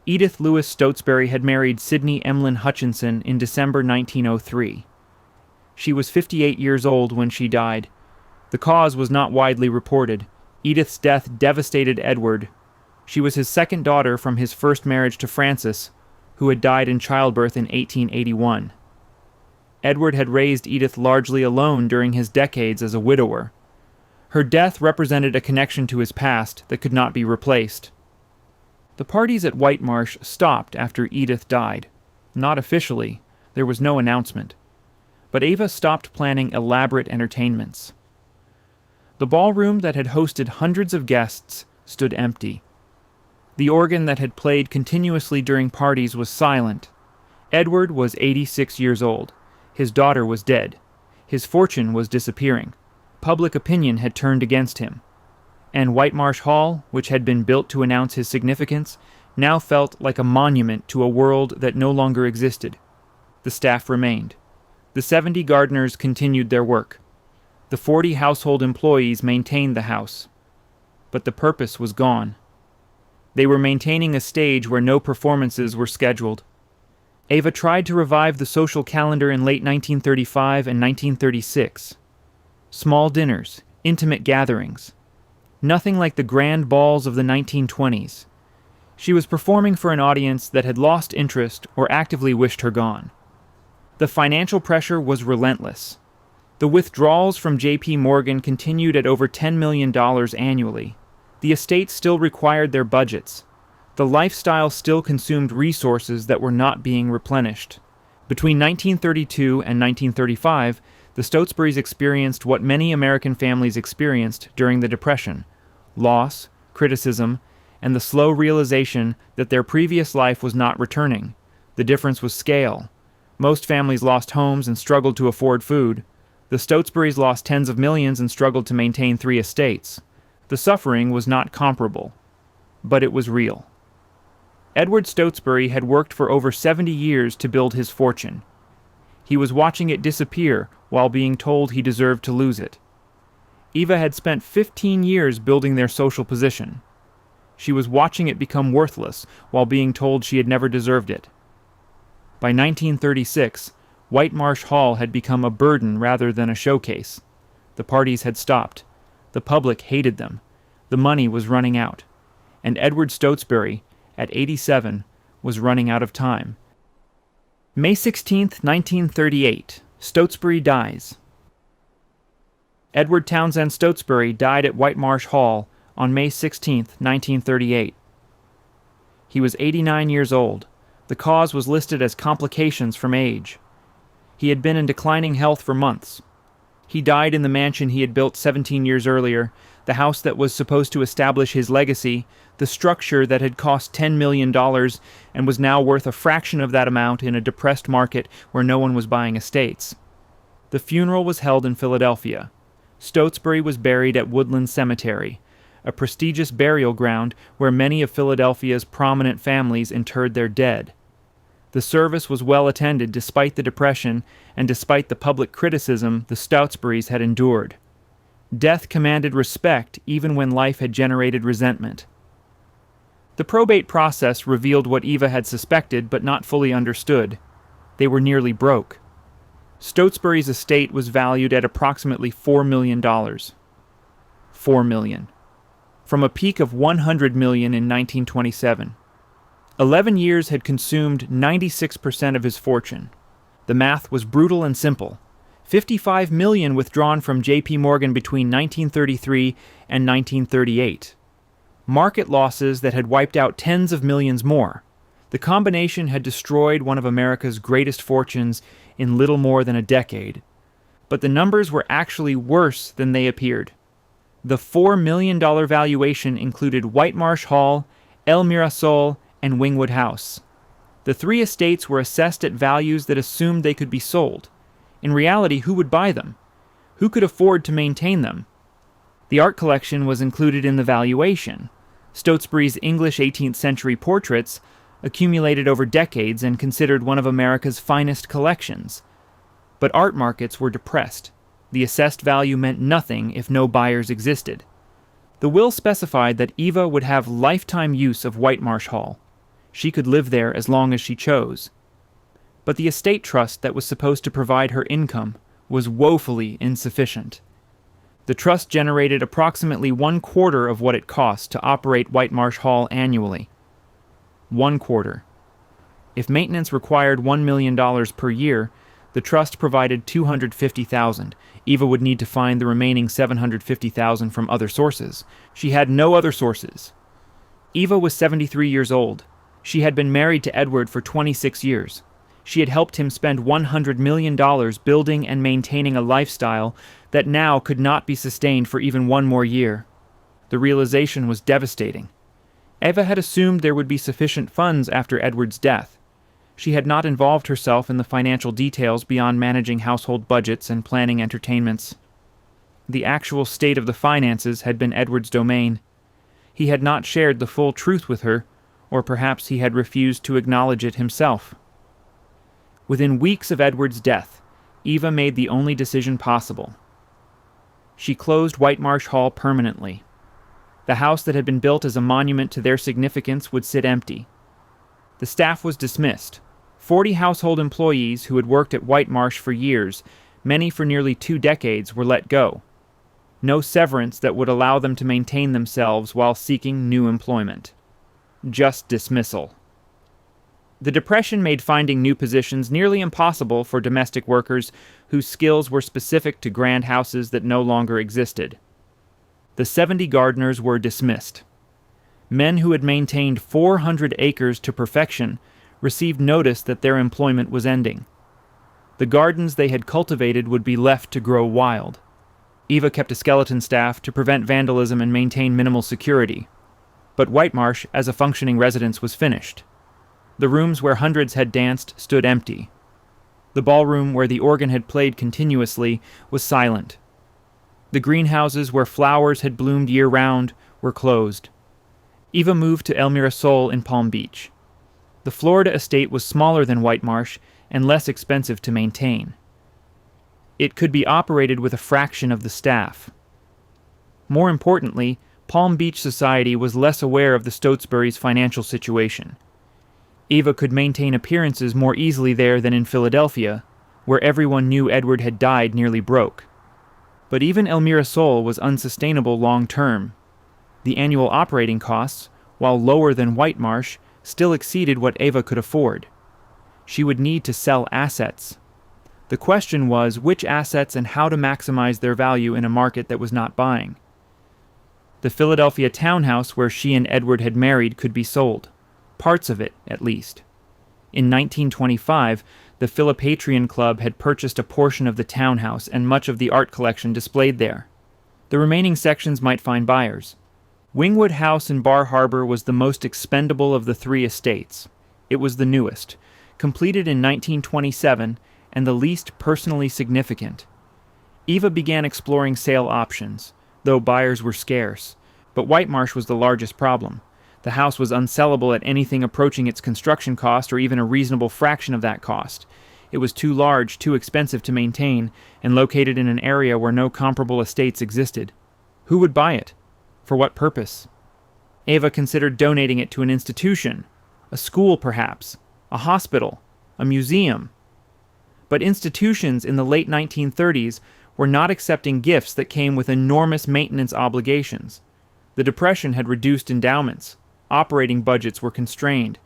Edith Lewis Stotsbury had married Sidney Emlyn Hutchinson in December 1903. She was 58 years old when she died. The cause was not widely reported. Edith's death devastated Edward. She was his second daughter from his first marriage to Frances, who had died in childbirth in 1881. Edward had raised Edith largely alone during his decades as a widower. Her death represented a connection to his past that could not be replaced. The parties at Whitemarsh stopped after Edith died. Not officially. There was no announcement. But Eva stopped planning elaborate entertainments. The ballroom that had hosted hundreds of guests stood empty. The organ that had played continuously during parties was silent. Edward was 86 years old. His daughter was dead. His fortune was disappearing. Public opinion had turned against him. And Whitemarsh Hall, which had been built to announce his significance, now felt like a monument to a world that no longer existed. The staff remained. The 70 gardeners continued their work. The 40 household employees maintained the house. But the purpose was gone. They were maintaining a stage where no performances were scheduled. Eva tried to revive the social calendar in late 1935 and 1936. Small dinners, intimate gatherings. Nothing like the grand balls of the 1920s. She was performing for an audience that had lost interest or actively wished her gone. The financial pressure was relentless. The withdrawals from J.P. Morgan continued at over $10 million annually. The estate still required their budgets. The lifestyle still consumed resources that were not being replenished. Between 1932 and 1935, the Stotsburys experienced what many American families experienced during the Depression: loss, criticism, and the slow realization that their previous life was not returning. The difference was scale. Most families lost homes and struggled to afford food. The Stotsburys lost tens of millions and struggled to maintain 3 estates. The suffering was not comparable, but it was real. Edward Stotsbury had worked for over 70 years to build his fortune. He was watching it disappear while being told he deserved to lose it. Eva had spent 15 years building their social position. She was watching it become worthless while being told she had never deserved it. By 1936, Whitemarsh Hall had become a burden rather than a showcase. The parties had stopped. The public hated them. The money was running out. And Edward Stotsbury, at 87, was running out of time. May 16, 1938, Stotsbury dies. Edward Townsend Stotsbury died at Whitemarsh Hall on May 16, 1938. He was 89 years old. The cause was listed as complications from age. He had been in declining health for months. He died in the mansion he had built 17 years earlier, the house that was supposed to establish his legacy, the structure that had cost $10 million and was now worth a fraction of that amount in a depressed market where no one was buying estates. The funeral was held in Philadelphia. Stotsbury was buried at Woodland Cemetery, a prestigious burial ground where many of Philadelphia's prominent families interred their dead. The service was well attended despite the Depression and despite the public criticism the Stotsburys had endured. Death commanded respect even when life had generated resentment. The probate process revealed what Eva had suspected but not fully understood. They were nearly broke. Stotsbury's estate was valued at approximately $4 million. $4 million. From a peak of $100 million in 1927. 11 years had consumed 96% of his fortune. The math was brutal and simple. $55 million withdrawn from J.P. Morgan between 1933 and 1938. Market losses that had wiped out tens of millions more. The combination had destroyed one of America's greatest fortunes in little more than a decade. But the numbers were actually worse than they appeared. The $4 million valuation included Whitemarsh Hall, El Mirasol, and Wingwood House. The 3 estates were assessed at values that assumed they could be sold. In reality, who would buy them? Who could afford to maintain them? The art collection was included in the valuation. Stotsbury's English 18th century portraits, accumulated over decades and considered one of America's finest collections. But art markets were depressed. The assessed value meant nothing if no buyers existed. The will specified that Eva would have lifetime use of Whitemarsh Hall. She could live there as long as she chose. But the estate trust that was supposed to provide her income was woefully insufficient. The trust generated approximately 1/4 of what it cost to operate Whitemarsh Hall annually. 1/4. If maintenance required $1 million per year, the trust provided $250,000. Eva would need to find the remaining $750,000 from other sources. She had no other sources. Eva was 73 years old. She had been married to Edward for 26 years. She had helped him spend $100 million building and maintaining a lifestyle that now could not be sustained for even one more year. The realization was devastating. Eva had assumed there would be sufficient funds after Edward's death. She had not involved herself in the financial details beyond managing household budgets and planning entertainments. The actual state of the finances had been Edward's domain. He had not shared the full truth with her, or perhaps he had refused to acknowledge it himself. Within weeks of Edward's death, Eva made the only decision possible. She closed Whitemarsh Hall permanently. The house that had been built as a monument to their significance would sit empty. The staff was dismissed. 40 household employees who had worked at Whitemarsh for years, many for nearly 2 decades, were let go. No severance that would allow them to maintain themselves while seeking new employment. Just dismissal. The Depression made finding new positions nearly impossible for domestic workers whose skills were specific to grand houses that no longer existed. The 70 gardeners were dismissed. Men who had maintained 400 acres to perfection received notice that their employment was ending. The gardens they had cultivated would be left to grow wild. Eva kept a skeleton staff to prevent vandalism and maintain minimal security. But Whitemarsh, as a functioning residence, was finished. The rooms where hundreds had danced stood empty. The ballroom where the organ had played continuously was silent. The greenhouses where flowers had bloomed year-round were closed. Eva moved to El Mirasol in Palm Beach. The Florida estate was smaller than Whitemarsh and less expensive to maintain. It could be operated with a fraction of the staff. More importantly, Palm Beach society was less aware of the Stotsbury's financial situation. Eva could maintain appearances more easily there than in Philadelphia, where everyone knew Edward had died nearly broke. But even El Mirasol was unsustainable long-term. The annual operating costs, while lower than Whitemarsh, still exceeded what Eva could afford. She would need to sell assets. The question was which assets and how to maximize their value in a market that was not buying. The Philadelphia townhouse where she and Edward had married could be sold. Parts of it, at least. In 1925, the Philippatrian Club had purchased a portion of the townhouse and much of the art collection displayed there. The remaining sections might find buyers. Wingwood House in Bar Harbor was the most expendable of the 3 estates. It was the newest, completed in 1927, and the least personally significant. Eva began exploring sale options, though buyers were scarce, but Whitemarsh was the largest problem. The house was unsellable at anything approaching its construction cost or even a reasonable fraction of that cost. It was too large, too expensive to maintain, and located in an area where no comparable estates existed. Who would buy it? For what purpose? Eva considered donating it to an institution, a school perhaps, a hospital, a museum. But institutions in the late 1930s were not accepting gifts that came with enormous maintenance obligations. The Depression had reduced endowments. Operating budgets were constrained.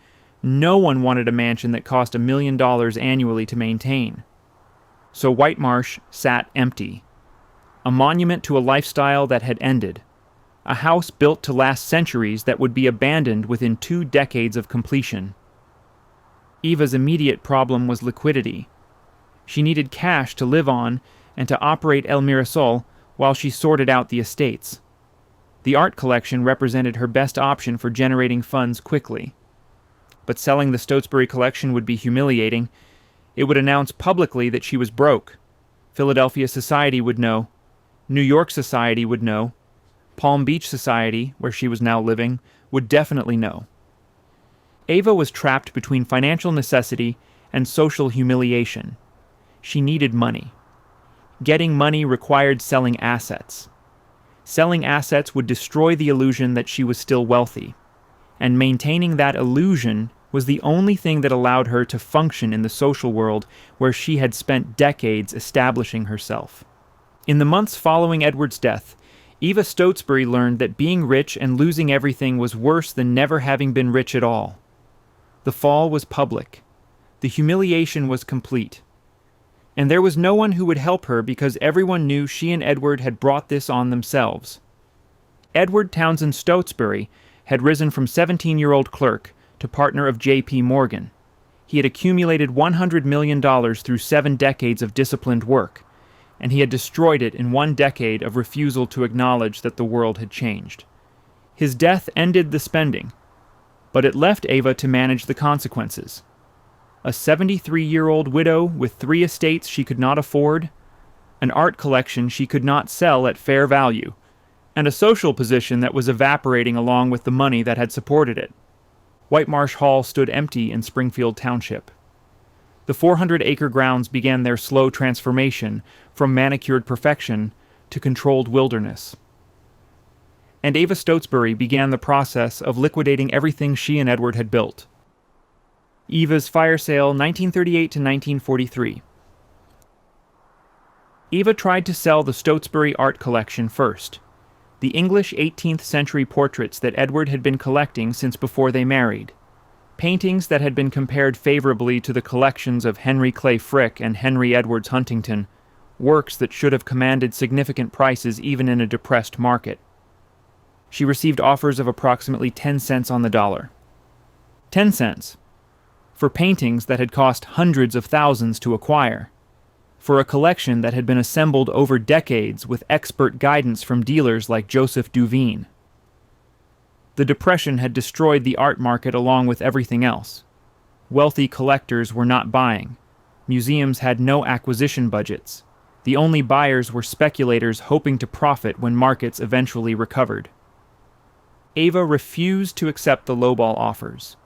No one wanted a mansion that cost $1 million annually to maintain. So Whitemarsh sat empty. A monument to a lifestyle that had ended. A house built to last centuries that would be abandoned within 2 decades of completion. Eva's immediate problem was liquidity. She needed cash to live on and to operate El Mirasol while she sorted out the estates. The art collection represented her best option for generating funds quickly. But selling the Stotsbury collection would be humiliating. It would announce publicly that she was broke. Philadelphia society would know. New York society would know. Palm Beach society, where she was now living, would definitely know. Eva was trapped between financial necessity and social humiliation. She needed money. Getting money required selling assets. Selling assets would destroy the illusion that she was still wealthy, and maintaining that illusion was the only thing that allowed her to function in the social world where she had spent decades establishing herself. In the months following Edward's death, Eva Stotsbury learned that being rich and losing everything was worse than never having been rich at all. The fall was public. The humiliation was complete. And there was no one who would help her because everyone knew she and Edward had brought this on themselves. Edward Townsend Stotsbury had risen from 17-year-old clerk to partner of J.P. Morgan. He had accumulated $100 million through 7 decades of disciplined work, and he had destroyed it in 1 decade of refusal to acknowledge that the world had changed. His death ended the spending, but it left Eva to manage the consequences. A 73-year-old widow with 3 estates she could not afford, an art collection she could not sell at fair value, and a social position that was evaporating along with the money that had supported it. Whitemarsh Hall stood empty in Springfield Township. The 400-acre grounds began their slow transformation from manicured perfection to controlled wilderness. And Eva Stotsbury began the process of liquidating everything she and Edward had built. Eva's fire sale, 1938 to 1943. Eva tried to sell the Stotsbury art collection first, the English 18th century portraits that Edward had been collecting since before they married, paintings that had been compared favorably to the collections of Henry Clay Frick and Henry Edwards Huntington, works that should have commanded significant prices even in a depressed market. She received offers of approximately 10 cents on the dollar. 10 cents. For paintings that had cost hundreds of thousands to acquire. For a collection that had been assembled over decades with expert guidance from dealers like Joseph Duveen. The Depression had destroyed the art market along with everything else. Wealthy collectors were not buying. Museums had no acquisition budgets. The only buyers were speculators hoping to profit when markets eventually recovered. Eva refused to accept the lowball offers.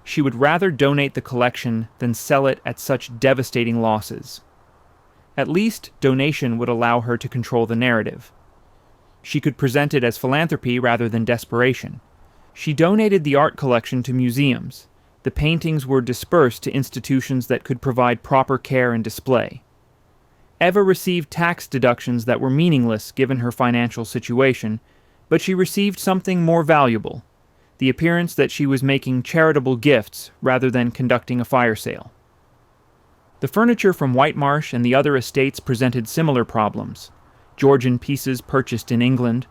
She would rather donate the collection than sell it at such devastating losses. At least, donation would allow her to control the narrative. She could present it as philanthropy rather than desperation. She donated the art collection to museums. The paintings were dispersed to institutions that could provide proper care and display. Eva received tax deductions that were meaningless given her financial situation, but she received something more valuable, the appearance that she was making charitable gifts rather than conducting a fire sale. The furniture from Whitemarsh and the other estates presented similar problems. Georgian pieces purchased in England,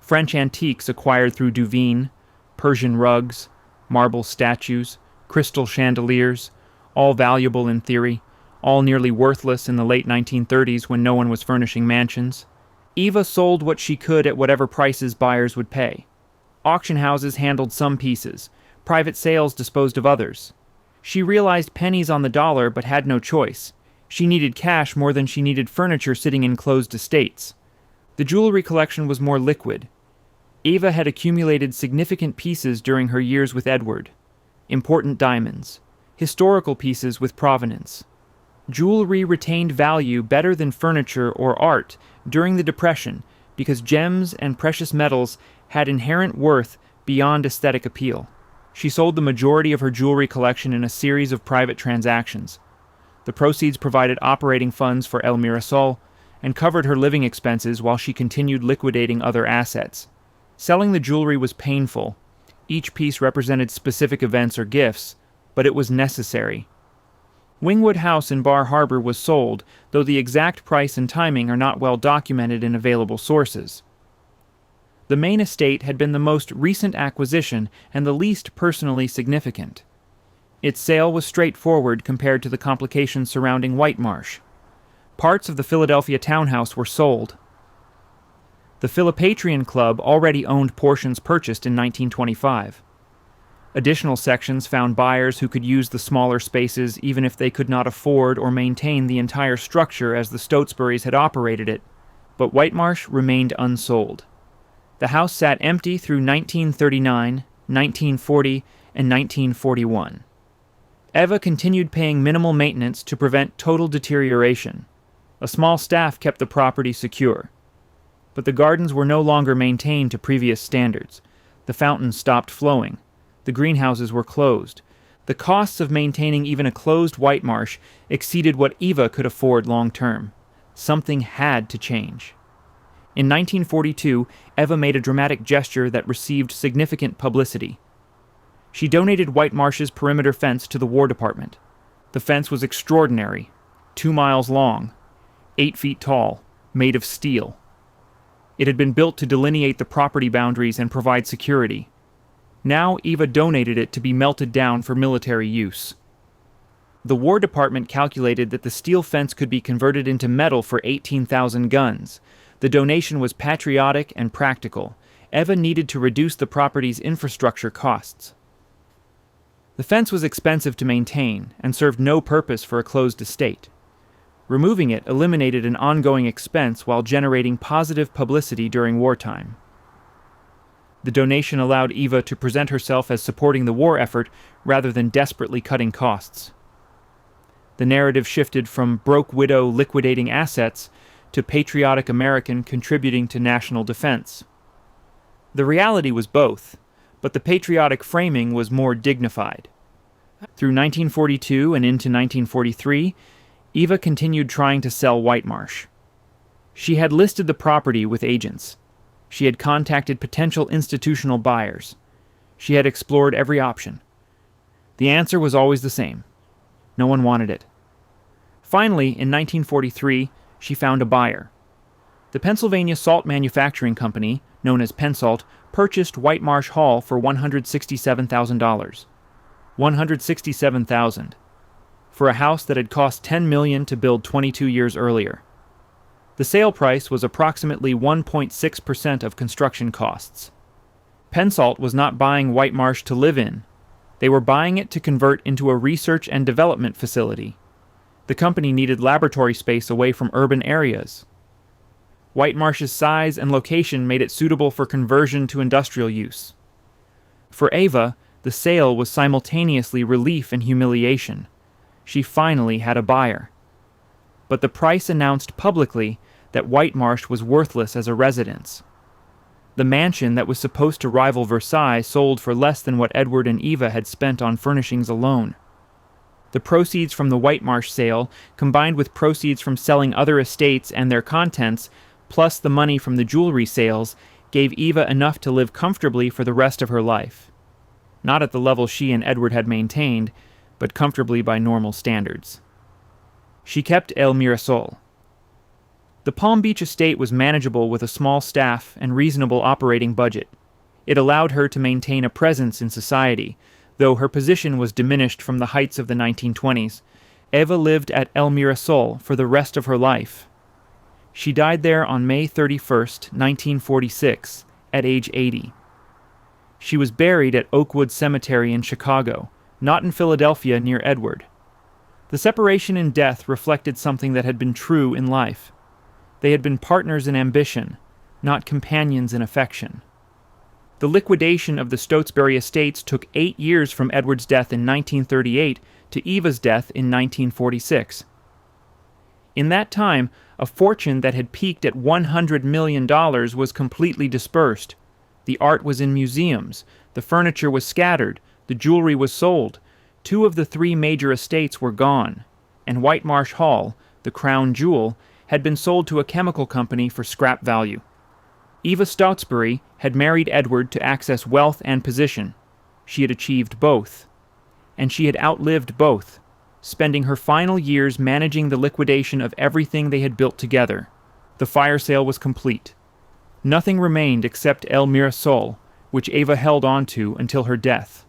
French antiques acquired through Duveen, Persian rugs, marble statues, crystal chandeliers, all valuable in theory, all nearly worthless in the late 1930s when no one was furnishing mansions. Eva sold what she could at whatever prices buyers would pay. Auction houses handled some pieces. Private sales disposed of others. She realized pennies on the dollar but had no choice. She needed cash more than she needed furniture sitting in closed estates. The jewelry collection was more liquid. Eva had accumulated significant pieces during her years with Edward. Important diamonds. Historical pieces with provenance. Jewelry retained value better than furniture or art during the Depression because gems and precious metals had inherent worth beyond aesthetic appeal. She sold the majority of her jewelry collection in a series of private transactions. The proceeds provided operating funds for El Mirasol and covered her living expenses while she continued liquidating other assets. Selling the jewelry was painful. Each piece represented specific events or gifts, but it was necessary. Wingwood House in Bar Harbor was sold, though the exact price and timing are not well documented in available sources. The main estate had been the most recent acquisition and the least personally significant. Its sale was straightforward compared to the complications surrounding Whitemarsh. Parts of the Philadelphia townhouse were sold. The Philippatrian Club already owned portions purchased in 1925. Additional sections found buyers who could use the smaller spaces even if they could not afford or maintain the entire structure as the Stotsburys had operated it, but Whitemarsh remained unsold. The house sat empty through 1939, 1940, and 1941. Eva continued paying minimal maintenance to prevent total deterioration. A small staff kept the property secure. But the gardens were no longer maintained to previous standards. The fountains stopped flowing. The greenhouses were closed. The costs of maintaining even a closed Whitemarsh exceeded what Eva could afford long-term. Something had to change. In 1942, Eva made a dramatic gesture that received significant publicity. She donated Whitemarsh's perimeter fence to the War Department. The fence was extraordinary, 2 miles long, 8 feet tall, made of steel. It had been built to delineate the property boundaries and provide security. Now Eva donated it to be melted down for military use. The War Department calculated that the steel fence could be converted into metal for 18,000 guns. The donation was patriotic and practical. Eva needed to reduce the property's infrastructure costs. The fence was expensive to maintain and served no purpose for a closed estate. Removing it eliminated an ongoing expense while generating positive publicity during wartime. The donation allowed Eva to present herself as supporting the war effort rather than desperately cutting costs. The narrative shifted from broke widow liquidating assets to patriotic American contributing to national defense. The reality was both, but the patriotic framing was more dignified. Through 1942 and into 1943, Eva continued trying to sell Whitemarsh. She had listed the property with agents. She had contacted potential institutional buyers. She had explored every option. The answer was always the same. No one wanted it. Finally, in 1943, she found a buyer. The Pennsylvania Salt Manufacturing Company, known as Pensalt, purchased Whitemarsh Hall for $167,000. $167,000 for a house that had cost $10 million to build 22 years earlier. The sale price was approximately 1.6% of construction costs. Pensalt was not buying Whitemarsh to live in. They were buying it to convert into a research and development facility. The company needed laboratory space away from urban areas. Whitemarsh's size and location made it suitable for conversion to industrial use. For Eva, the sale was simultaneously relief and humiliation. She finally had a buyer. But the price announced publicly that Whitemarsh was worthless as a residence. The mansion that was supposed to rival Versailles sold for less than what Edward and Eva had spent on furnishings alone. The proceeds from the Whitemarsh sale, combined with proceeds from selling other estates and their contents, plus the money from the jewelry sales, gave Eva enough to live comfortably for the rest of her life. Not at the level she and Edward had maintained, but comfortably by normal standards. She kept El Mirasol. The Palm Beach estate was manageable with a small staff and reasonable operating budget. It allowed her to maintain a presence in society, though her position was diminished from the heights of the 1920s. Eva lived at El Mirasol for the rest of her life. She died there on May 31st, 1946, at age 80. She was buried at Oakwood Cemetery in Chicago, not in Philadelphia near Edward. The separation in death reflected something that had been true in life. They had been partners in ambition, not companions in affection. The liquidation of the Stotsbury estates took 8 years from Edward's death in 1938 to Eva's death in 1946. In that time, a fortune that had peaked at $100 million was completely dispersed. The art was in museums, the furniture was scattered, the jewelry was sold. 2 of the 3 major estates were gone, and Whitemarsh Hall, the crown jewel, had been sold to a chemical company for scrap value. Eva Stotsbury had married Edward to access wealth and position. She had achieved both. And she had outlived both, spending her final years managing the liquidation of everything they had built together. The fire sale was complete. Nothing remained except El Mirasol, which Eva held on to until her death,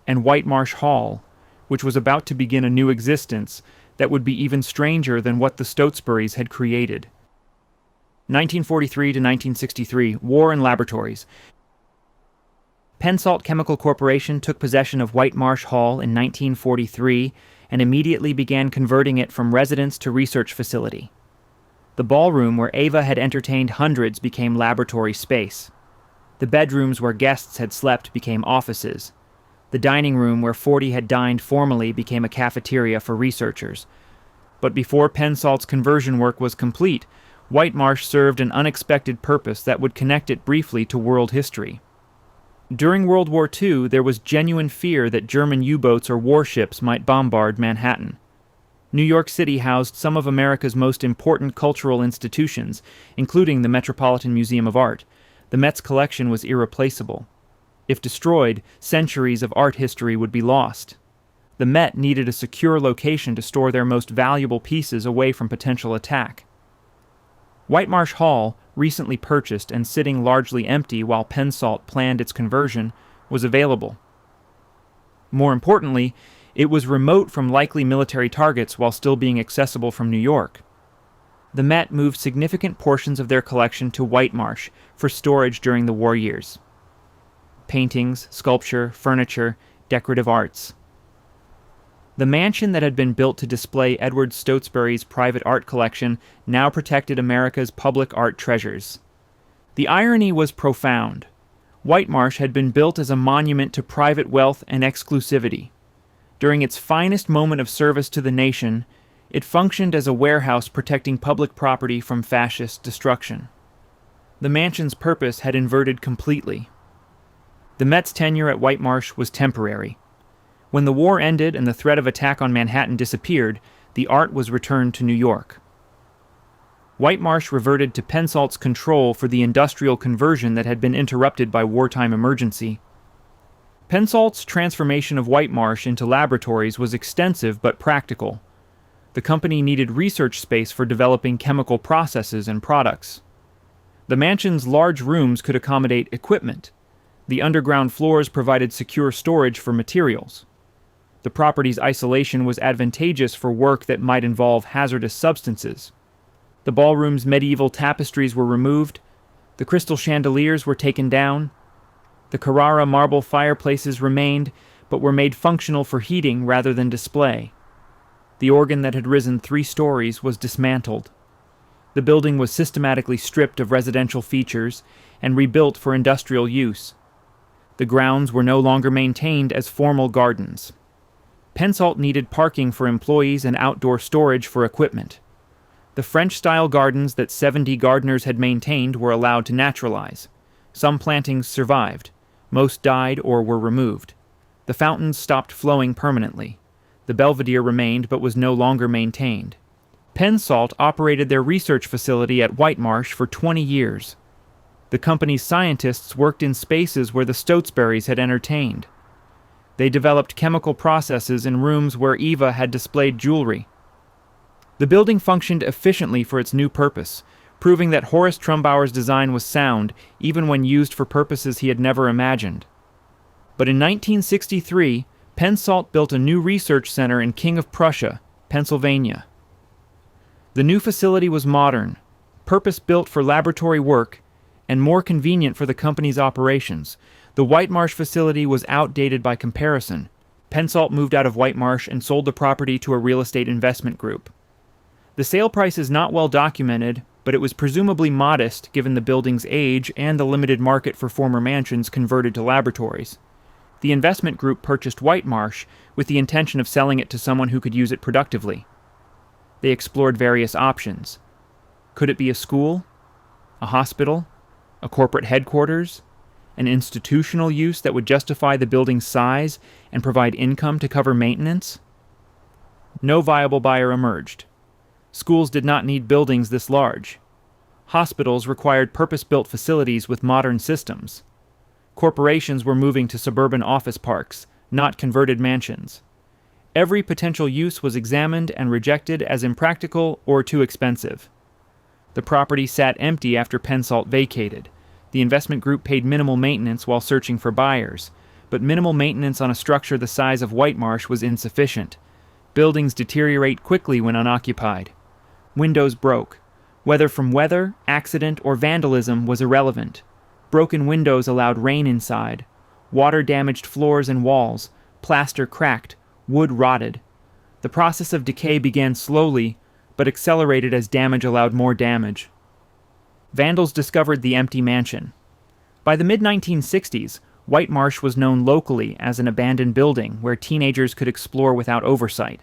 and Whitemarsh Hall, which was about to begin a new existence that would be even stranger than what the Stotsburys had created. 1943 to 1963, War in Laboratories. Pensalt Chemical Corporation took possession of Whitemarsh Hall in 1943 and immediately began converting it from residence to research facility. The ballroom where Eva had entertained hundreds became laboratory space. The bedrooms where guests had slept became offices. The dining room where 40 had dined formally became a cafeteria for researchers. But before Pensalt's conversion work was complete, Whitemarsh served an unexpected purpose that would connect it briefly to world history. During World War II, there was genuine fear that German U-boats or warships might bombard Manhattan. New York City housed some of America's most important cultural institutions, including the Metropolitan Museum of Art. The Met's collection was irreplaceable. If destroyed, centuries of art history would be lost. The Met needed a secure location to store their most valuable pieces away from potential attack. Whitemarsh Hall, recently purchased and sitting largely empty while Pensalt planned its conversion, was available. More importantly, it was remote from likely military targets while still being accessible from New York. The Met moved significant portions of their collection to Whitemarsh for storage during the war years. Paintings, sculpture, furniture, decorative arts. The mansion that had been built to display Edward Stotsbury's private art collection now protected America's public art treasures. The irony was profound. Whitemarsh had been built as a monument to private wealth and exclusivity. During its finest moment of service to the nation, It functioned as a warehouse protecting public property from fascist destruction. The mansion's purpose had inverted completely. The Met's tenure at Whitemarsh was temporary. When the war ended and the threat of attack on Manhattan disappeared, the art was returned to New York. Whitemarsh reverted to Pensalt's control for the industrial conversion that had been interrupted by wartime emergency. Pensalt's transformation of Whitemarsh into laboratories was extensive but practical. The company needed research space for developing chemical processes and products. The mansion's large rooms could accommodate equipment. The underground floors provided secure storage for materials. The property's isolation was advantageous for work that might involve hazardous substances. The ballroom's medieval tapestries were removed. The crystal chandeliers were taken down. The Carrara marble fireplaces remained, but were made functional for heating rather than display. The organ that had risen 3 stories was dismantled. The building was systematically stripped of residential features and rebuilt for industrial use. The grounds were no longer maintained as formal gardens. Pensalt needed parking for employees and outdoor storage for equipment. The French-style gardens that 70 gardeners had maintained were allowed to naturalize. Some plantings survived. Most died or were removed. The fountains stopped flowing permanently. The Belvedere remained but was no longer maintained. Pensalt operated their research facility at Whitemarsh for 20 years. The company's scientists worked in spaces where the Stotsburys had entertained. They developed chemical processes in rooms where Eva had displayed jewelry. The building functioned efficiently for its new purpose, proving that Horace Trumbauer's design was sound even when used for purposes he had never imagined. But in 1963, Pensalt built a new research center in King of Prussia, Pennsylvania. The new facility was modern, purpose-built for laboratory work, and more convenient for the company's operations. The Whitemarsh facility was outdated by comparison. Pensalt moved out of Whitemarsh and sold the property to a real estate investment group. The sale price is not well documented, but it was presumably modest given the building's age and the limited market for former mansions converted to laboratories. The investment group purchased Whitemarsh with the intention of selling it to someone who could use it productively. They explored various options. Could it be a school? A hospital? A corporate headquarters? An institutional use that would justify the building's size and provide income to cover maintenance? No viable buyer emerged. Schools did not need buildings this large. Hospitals required purpose-built facilities with modern systems. Corporations were moving to suburban office parks, not converted mansions. Every potential use was examined and rejected as impractical or too expensive. The property sat empty after Pensalt vacated. The investment group paid minimal maintenance while searching for buyers, but minimal maintenance on a structure the size of Whitemarsh was insufficient. Buildings deteriorate quickly when unoccupied. Windows broke. Whether from weather, accident, or vandalism was irrelevant. Broken windows allowed rain inside. Water damaged floors and walls. Plaster cracked. Wood rotted. The process of decay began slowly, but accelerated as damage allowed more damage. Vandals discovered the empty mansion. By the mid-1960s, Whitemarsh was known locally as an abandoned building where teenagers could explore without oversight.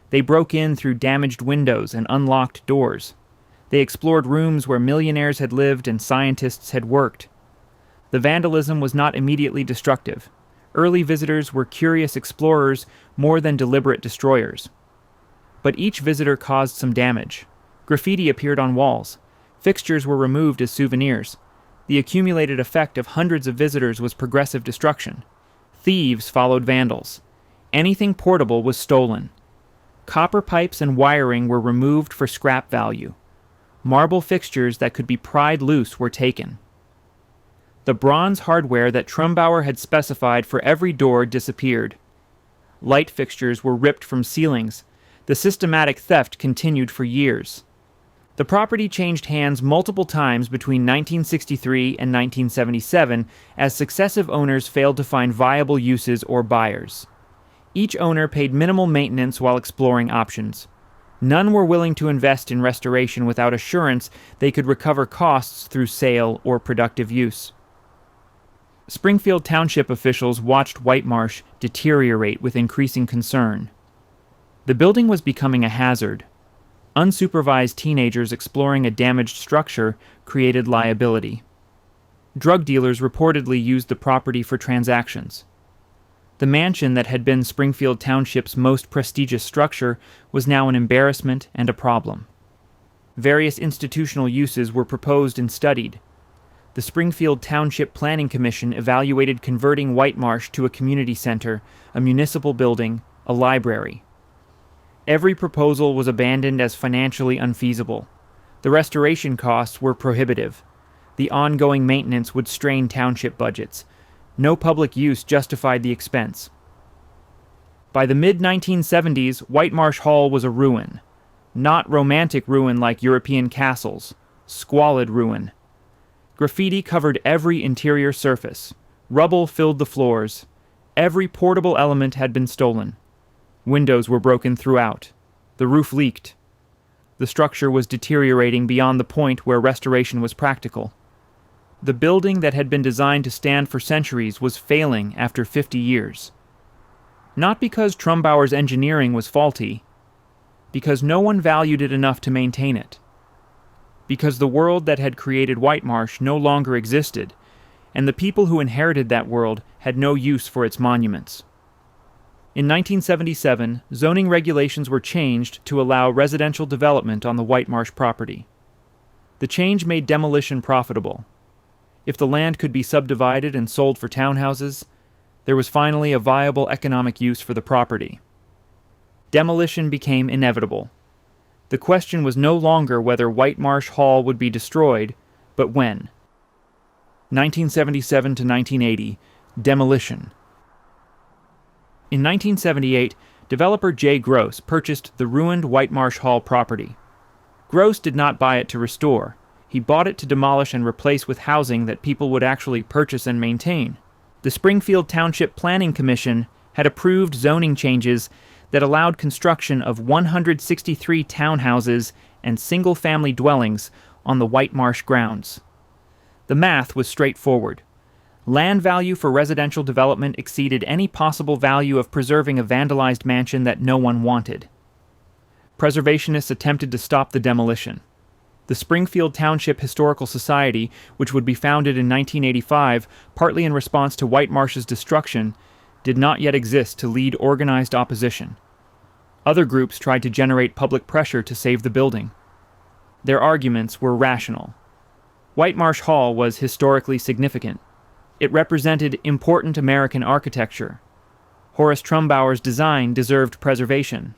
They broke in through damaged windows and unlocked doors. They explored rooms where millionaires had lived and scientists had worked. The vandalism was not immediately destructive. Early visitors were curious explorers more than deliberate destroyers. But each visitor caused some damage. Graffiti appeared on walls. Fixtures were removed as souvenirs. The accumulated effect of hundreds of visitors was progressive destruction. Thieves followed vandals. Anything portable was stolen. Copper pipes and wiring were removed for scrap value. Marble fixtures that could be pried loose were taken. The bronze hardware that Trumbauer had specified for every door disappeared. Light fixtures were ripped from ceilings. The systematic theft continued for years. The property changed hands multiple times between 1963 and 1977 as successive owners failed to find viable uses or buyers. Each owner paid minimal maintenance while exploring options. None were willing to invest in restoration without assurance they could recover costs through sale or productive use. Springfield Township officials watched Whitemarsh deteriorate with increasing concern. The building was becoming a hazard. Unsupervised teenagers exploring a damaged structure created liability. Drug dealers reportedly used the property for transactions. The mansion that had been Springfield Township's most prestigious structure was now an embarrassment and a problem. Various institutional uses were proposed and studied. The Springfield Township Planning Commission evaluated converting Whitemarsh to a community center, a municipal building, a library. Every proposal was abandoned as financially unfeasible. The restoration costs were prohibitive. The ongoing maintenance would strain township budgets. No public use justified the expense. By the mid-1970s, Whitemarsh Hall was a ruin. Not romantic ruin like European castles. Squalid ruin. Graffiti covered every interior surface. Rubble filled the floors. Every portable element had been stolen. Windows were broken throughout. The roof leaked. The structure was deteriorating beyond the point where restoration was practical. The building that had been designed to stand for centuries was failing after 50 years. Not because Trumbauer's engineering was faulty, because no one valued it enough to maintain it. Because the world that had created Whitemarsh no longer existed, and the people who inherited that world had no use for its monuments. In 1977, zoning regulations were changed to allow residential development on the Whitemarsh property. The change made demolition profitable. If the land could be subdivided and sold for townhouses, there was finally a viable economic use for the property. Demolition became inevitable. The question was no longer whether Whitemarsh Hall would be destroyed, but when. 1977 to 1980, demolition. In 1978, developer J. Gross purchased the ruined Whitemarsh Hall property. Gross did not buy it to restore. He bought it to demolish and replace with housing that people would actually purchase and maintain. The Springfield Township Planning Commission had approved zoning changes that allowed construction of 163 townhouses and single-family dwellings on the Whitemarsh grounds. The math was straightforward. Land value for residential development exceeded any possible value of preserving a vandalized mansion that no one wanted. Preservationists attempted to stop the demolition. The Springfield Township Historical Society, which would be founded in 1985, partly in response to Whitemarsh's destruction, did not yet exist to lead organized opposition. Other groups tried to generate public pressure to save the building. Their arguments were rational. Whitemarsh Hall was historically significant. It represented important American architecture. Horace Trumbauer's design deserved preservation.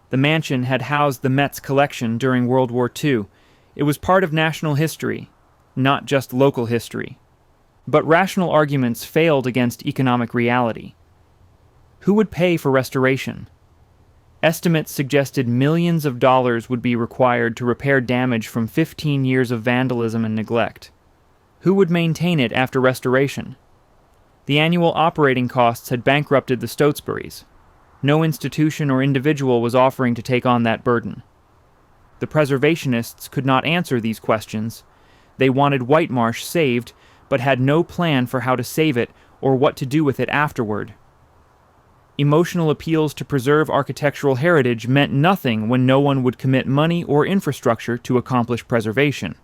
The mansion had housed the Met's collection during World War II. It was part of national history, not just local history. But rational arguments failed against economic reality. Who would pay for restoration? Estimates suggested millions of dollars would be required to repair damage from 15 years of vandalism and neglect. Who would maintain it after restoration? The annual operating costs had bankrupted the Stotsburys. No institution or individual was offering to take on that burden. The preservationists could not answer these questions. They wanted Whitemarsh saved, but had no plan for how to save it or what to do with it afterward. Emotional appeals to preserve architectural heritage meant nothing when no one would commit money or infrastructure to accomplish preservation.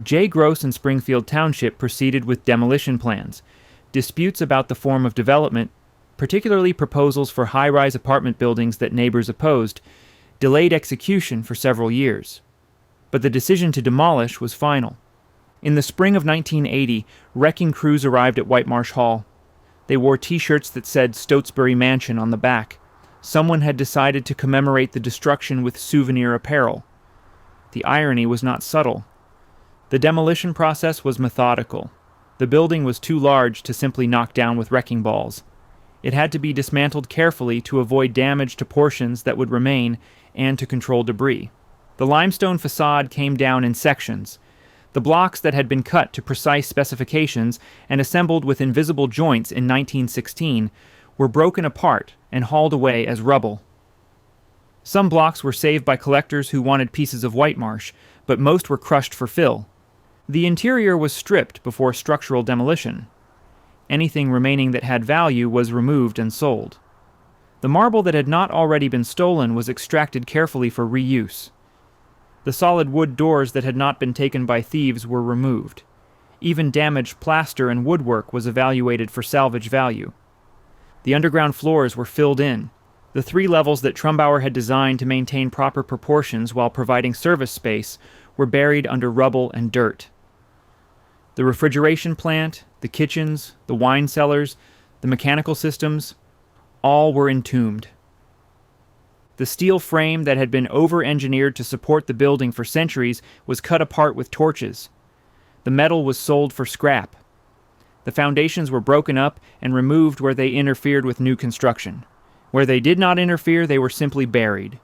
J. Gross and Springfield Township proceeded with demolition plans. Disputes about the form of development, particularly proposals for high-rise apartment buildings that neighbors opposed, delayed execution for several years. But the decision to demolish was final. In the spring of 1980, wrecking crews arrived at Whitemarsh Hall. They wore T-shirts that said Stotsbury Mansion on the back. Someone had decided to commemorate the destruction with souvenir apparel. The irony was not subtle. The demolition process was methodical. The building was too large to simply knock down with wrecking balls. It had to be dismantled carefully to avoid damage to portions that would remain and to control debris. The limestone facade came down in sections. The blocks that had been cut to precise specifications and assembled with invisible joints in 1916 were broken apart and hauled away as rubble. Some blocks were saved by collectors who wanted pieces of Whitemarsh, but most were crushed for fill. The interior was stripped before structural demolition. Anything remaining that had value was removed and sold. The marble that had not already been stolen was extracted carefully for reuse. The solid wood doors that had not been taken by thieves were removed. Even damaged plaster and woodwork was evaluated for salvage value. The underground floors were filled in. The 3 levels that Trumbauer had designed to maintain proper proportions while providing service space were buried under rubble and dirt. The refrigeration plant, the kitchens, the wine cellars, the mechanical systems, all were entombed. The steel frame that had been over-engineered to support the building for centuries was cut apart with torches. The metal was sold for scrap. The foundations were broken up and removed where they interfered with new construction. Where they did not interfere, they were simply buried.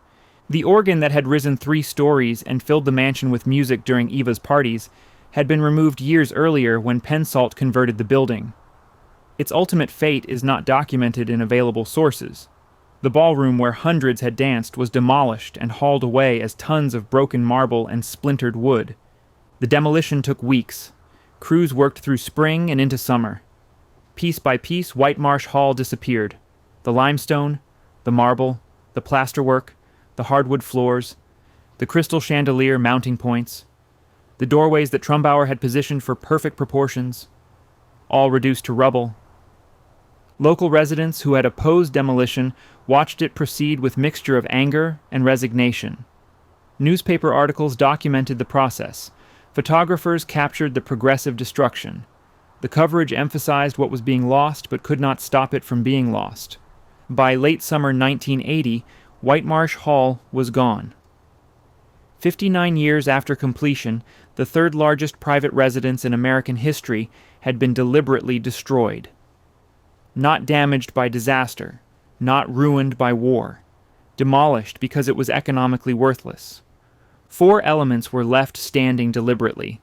The organ that had risen 3 stories and filled the mansion with music during Eva's parties had been removed years earlier when Pensalt converted the building. Its ultimate fate is not documented in available sources. The ballroom where hundreds had danced was demolished and hauled away as tons of broken marble and splintered wood. The demolition took weeks. Crews worked through spring and into summer. Piece by piece, Whitemarsh Hall disappeared. The limestone, the marble, the plasterwork, the hardwood floors, the crystal chandelier mounting points, the doorways that Trumbauer had positioned for perfect proportions, all reduced to rubble. Local residents who had opposed demolition watched it proceed with mixture of anger and resignation. Newspaper articles documented the process. Photographers captured the progressive destruction. The coverage emphasized what was being lost but could not stop it from being lost. By late summer 1980, Whitemarsh Hall was gone. 59 years after completion, the 3rd largest private residence in American history had been deliberately destroyed. Not damaged by disaster, not ruined by war, demolished because it was economically worthless. 4 elements were left standing deliberately.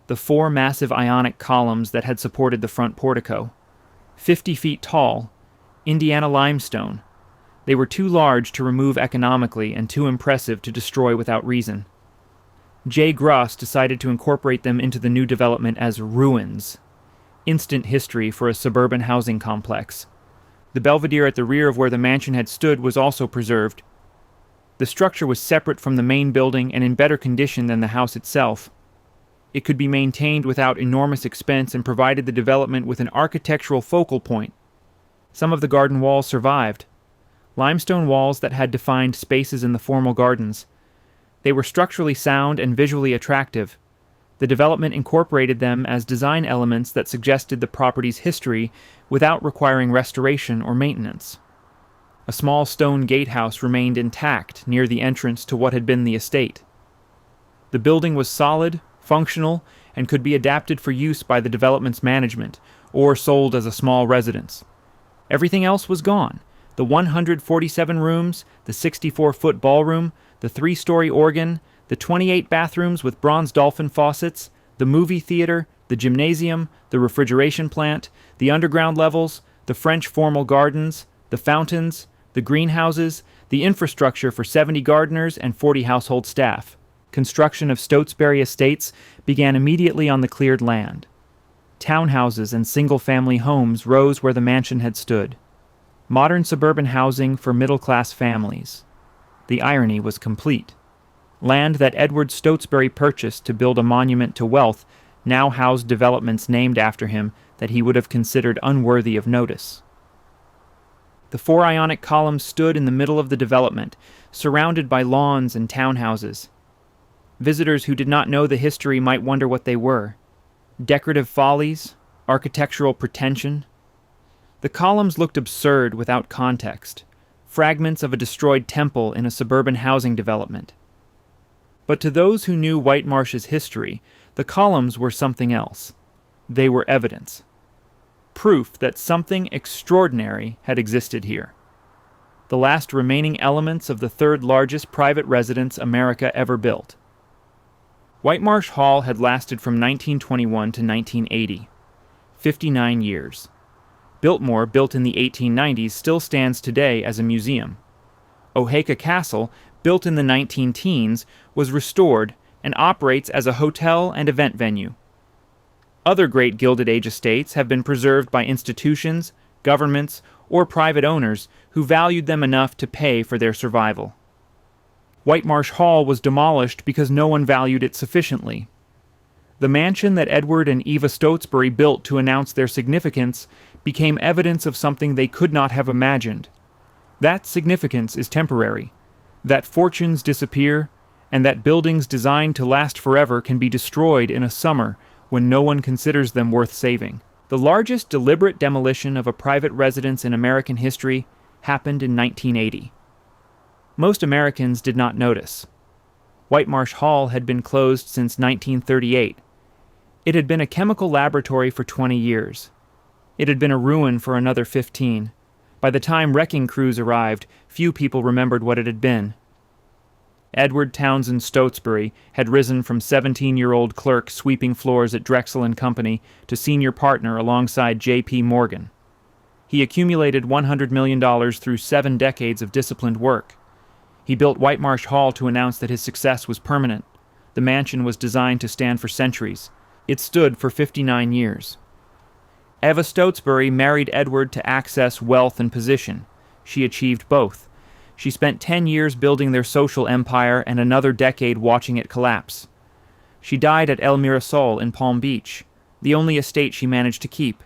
The 4 massive Ionic columns that had supported the front portico. 50 feet tall, Indiana limestone. They were too large to remove economically and too impressive to destroy without reason. J. Gross decided to incorporate them into the new development as ruins. Instant history for a suburban housing complex. The belvedere at the rear of where the mansion had stood was also preserved. The structure was separate from the main building and in better condition than the house itself. It could be maintained without enormous expense and provided the development with an architectural focal point. Some of the garden walls survived. Limestone walls that had defined spaces in the formal gardens. They were structurally sound and visually attractive. The development incorporated them as design elements that suggested the property's history without requiring restoration or maintenance. A small stone gatehouse remained intact near the entrance to what had been the estate. The building was solid, functional, and could be adapted for use by the development's management, or sold as a small residence. Everything else was gone. The 147 rooms, the 64-foot ballroom, the 3-story organ, the 28 bathrooms with bronze dolphin faucets, the movie theater, the gymnasium, the refrigeration plant, the underground levels, the French formal gardens, the fountains, the greenhouses, the infrastructure for 70 gardeners and 40 household staff. Construction of Stotsbury estates began immediately on the cleared land. Townhouses and single-family homes rose where the mansion had stood. Modern suburban housing for middle-class families. The irony was complete. Land that Edward Stotsbury purchased to build a monument to wealth now housed developments named after him that he would have considered unworthy of notice. The 4 Ionic columns stood in the middle of the development, surrounded by lawns and townhouses. Visitors who did not know the history might wonder what they were. Decorative follies, architectural pretension. The columns looked absurd without context, fragments of a destroyed temple in a suburban housing development. But to those who knew Whitemarsh's history, the columns were something else. They were evidence. Proof that something extraordinary had existed here. The last remaining elements of the 3rd largest private residence America ever built. Whitemarsh Hall had lasted from 1921 to 1980. 59 years. Biltmore, built in the 1890s, still stands today as a museum. Oheka Castle, built in the 19-teens, was restored and operates as a hotel and event venue. Other great Gilded Age estates have been preserved by institutions, governments, or private owners who valued them enough to pay for their survival. Whitemarsh Hall was demolished because no one valued it sufficiently. The mansion that Edward and Eva Stotsbury built to announce their significance became evidence of something they could not have imagined. That significance is temporary, that fortunes disappear, and that buildings designed to last forever can be destroyed in a summer when no one considers them worth saving. The largest deliberate demolition of a private residence in American history happened in 1980. Most Americans did not notice. Whitemarsh Hall had been closed since 1938. It had been a chemical laboratory for 20 years. It had been a ruin for another 15. By the time wrecking crews arrived, few people remembered what it had been. Edward Townsend Stotsbury had risen from 17-year-old clerk sweeping floors at Drexel & Company to senior partner alongside J.P. Morgan. He accumulated $100 million through 7 decades of disciplined work. He built Whitemarsh Hall to announce that his success was permanent. The mansion was designed to stand for centuries. It stood for 59 years. Eva Stotsbury married Edward to access wealth and position. She achieved both. She spent 10 years building their social empire and another decade watching it collapse. She died at El Mirasol in Palm Beach, the only estate she managed to keep.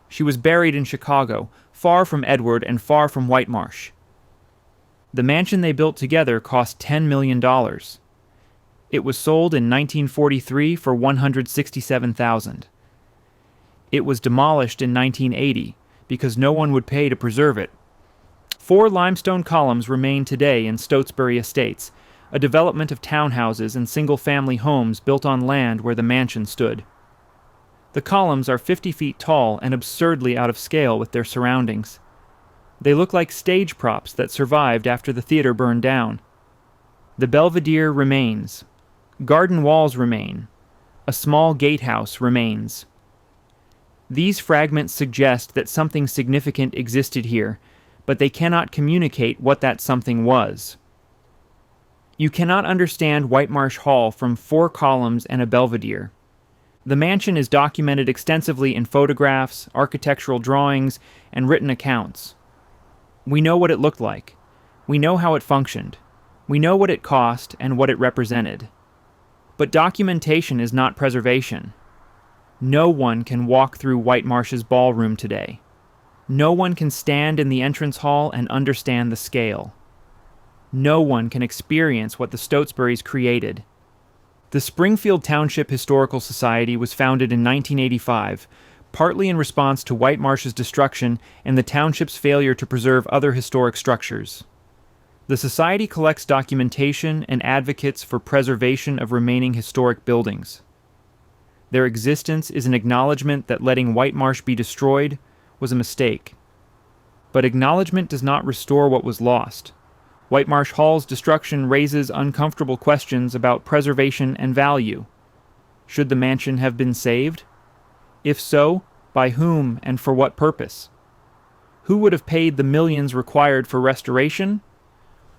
She was buried in Chicago, far from Edward and far from Whitemarsh. The mansion they built together cost $10 million. It was sold in 1943 for $167,000. It was demolished in 1980 because no one would pay to preserve it. 4 limestone columns remain today in Stotsbury Estates, a development of townhouses and single-family homes built on land where the mansion stood. The columns are 50 feet tall and absurdly out of scale with their surroundings. They look like stage props that survived after the theater burned down. The belvedere remains. Garden walls remain. A small gatehouse remains. These fragments suggest that something significant existed here, but they cannot communicate what that something was. You cannot understand Whitemarsh Hall from 4 columns and a belvedere. The mansion is documented extensively in photographs, architectural drawings, and written accounts. We know what it looked like. We know how it functioned. We know what it cost and what it represented. But documentation is not preservation. No one can walk through Whitemarsh's ballroom today. No one can stand in the entrance hall and understand the scale. No one can experience what the Stotsburys created. The Springfield Township Historical Society was founded in 1985, partly in response to Whitemarsh's destruction and the township's failure to preserve other historic structures. The society collects documentation and advocates for preservation of remaining historic buildings. Their existence is an acknowledgement that letting Whitemarsh be destroyed was a mistake. But acknowledgement does not restore what was lost. Whitemarsh Hall's destruction raises uncomfortable questions about preservation and value. Should the mansion have been saved? If so, by whom and for what purpose? Who would have paid the millions required for restoration?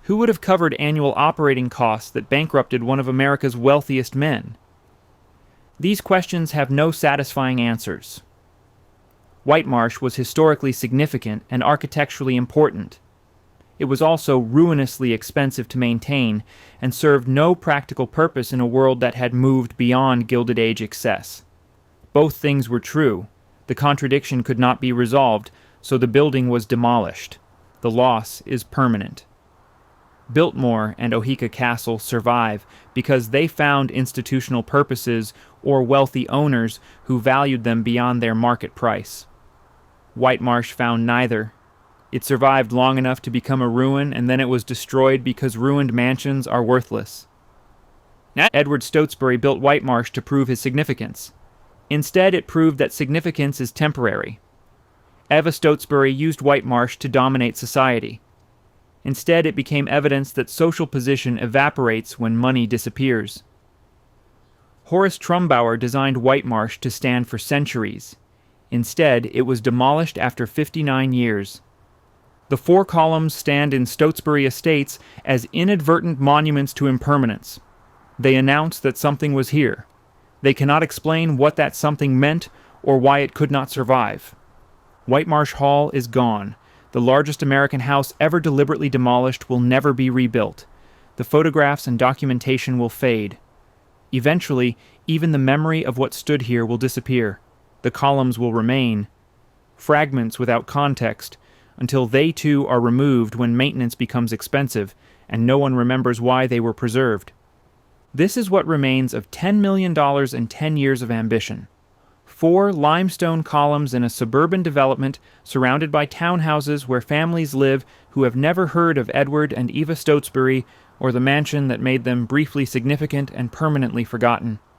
Who would have covered annual operating costs that bankrupted one of America's wealthiest men? These questions have no satisfying answers. Whitemarsh was historically significant and architecturally important. It was also ruinously expensive to maintain and served no practical purpose in a world that had moved beyond Gilded Age excess. Both things were true. The contradiction could not be resolved, so the building was demolished. The loss is permanent. Biltmore and Oheka Castle survive because they found institutional purposes or wealthy owners who valued them beyond their market price. Whitemarsh found neither. It survived long enough to become a ruin, and then it was destroyed because ruined mansions are worthless. Edward Stotsbury built Whitemarsh to prove his significance. Instead, it proved that significance is temporary. Eva Stotsbury used Whitemarsh to dominate society. Instead, it became evidence that social position evaporates when money disappears. Horace Trumbauer designed Whitemarsh to stand for centuries. Instead, it was demolished after 59 years. The 4 columns stand in Stotsbury Estates as inadvertent monuments to impermanence. They announce that something was here. They cannot explain what that something meant or why it could not survive. Whitemarsh Hall is gone. The largest American house ever deliberately demolished will never be rebuilt. The photographs and documentation will fade. Eventually, even the memory of what stood here will disappear. The columns will remain, fragments without context, until they too are removed when maintenance becomes expensive and no one remembers why they were preserved. This is what remains of $10 million and 10 years of ambition. 4 limestone columns in a suburban development surrounded by townhouses where families live who have never heard of Edward and Eva Stotsbury or the mansion that made them briefly significant and permanently forgotten.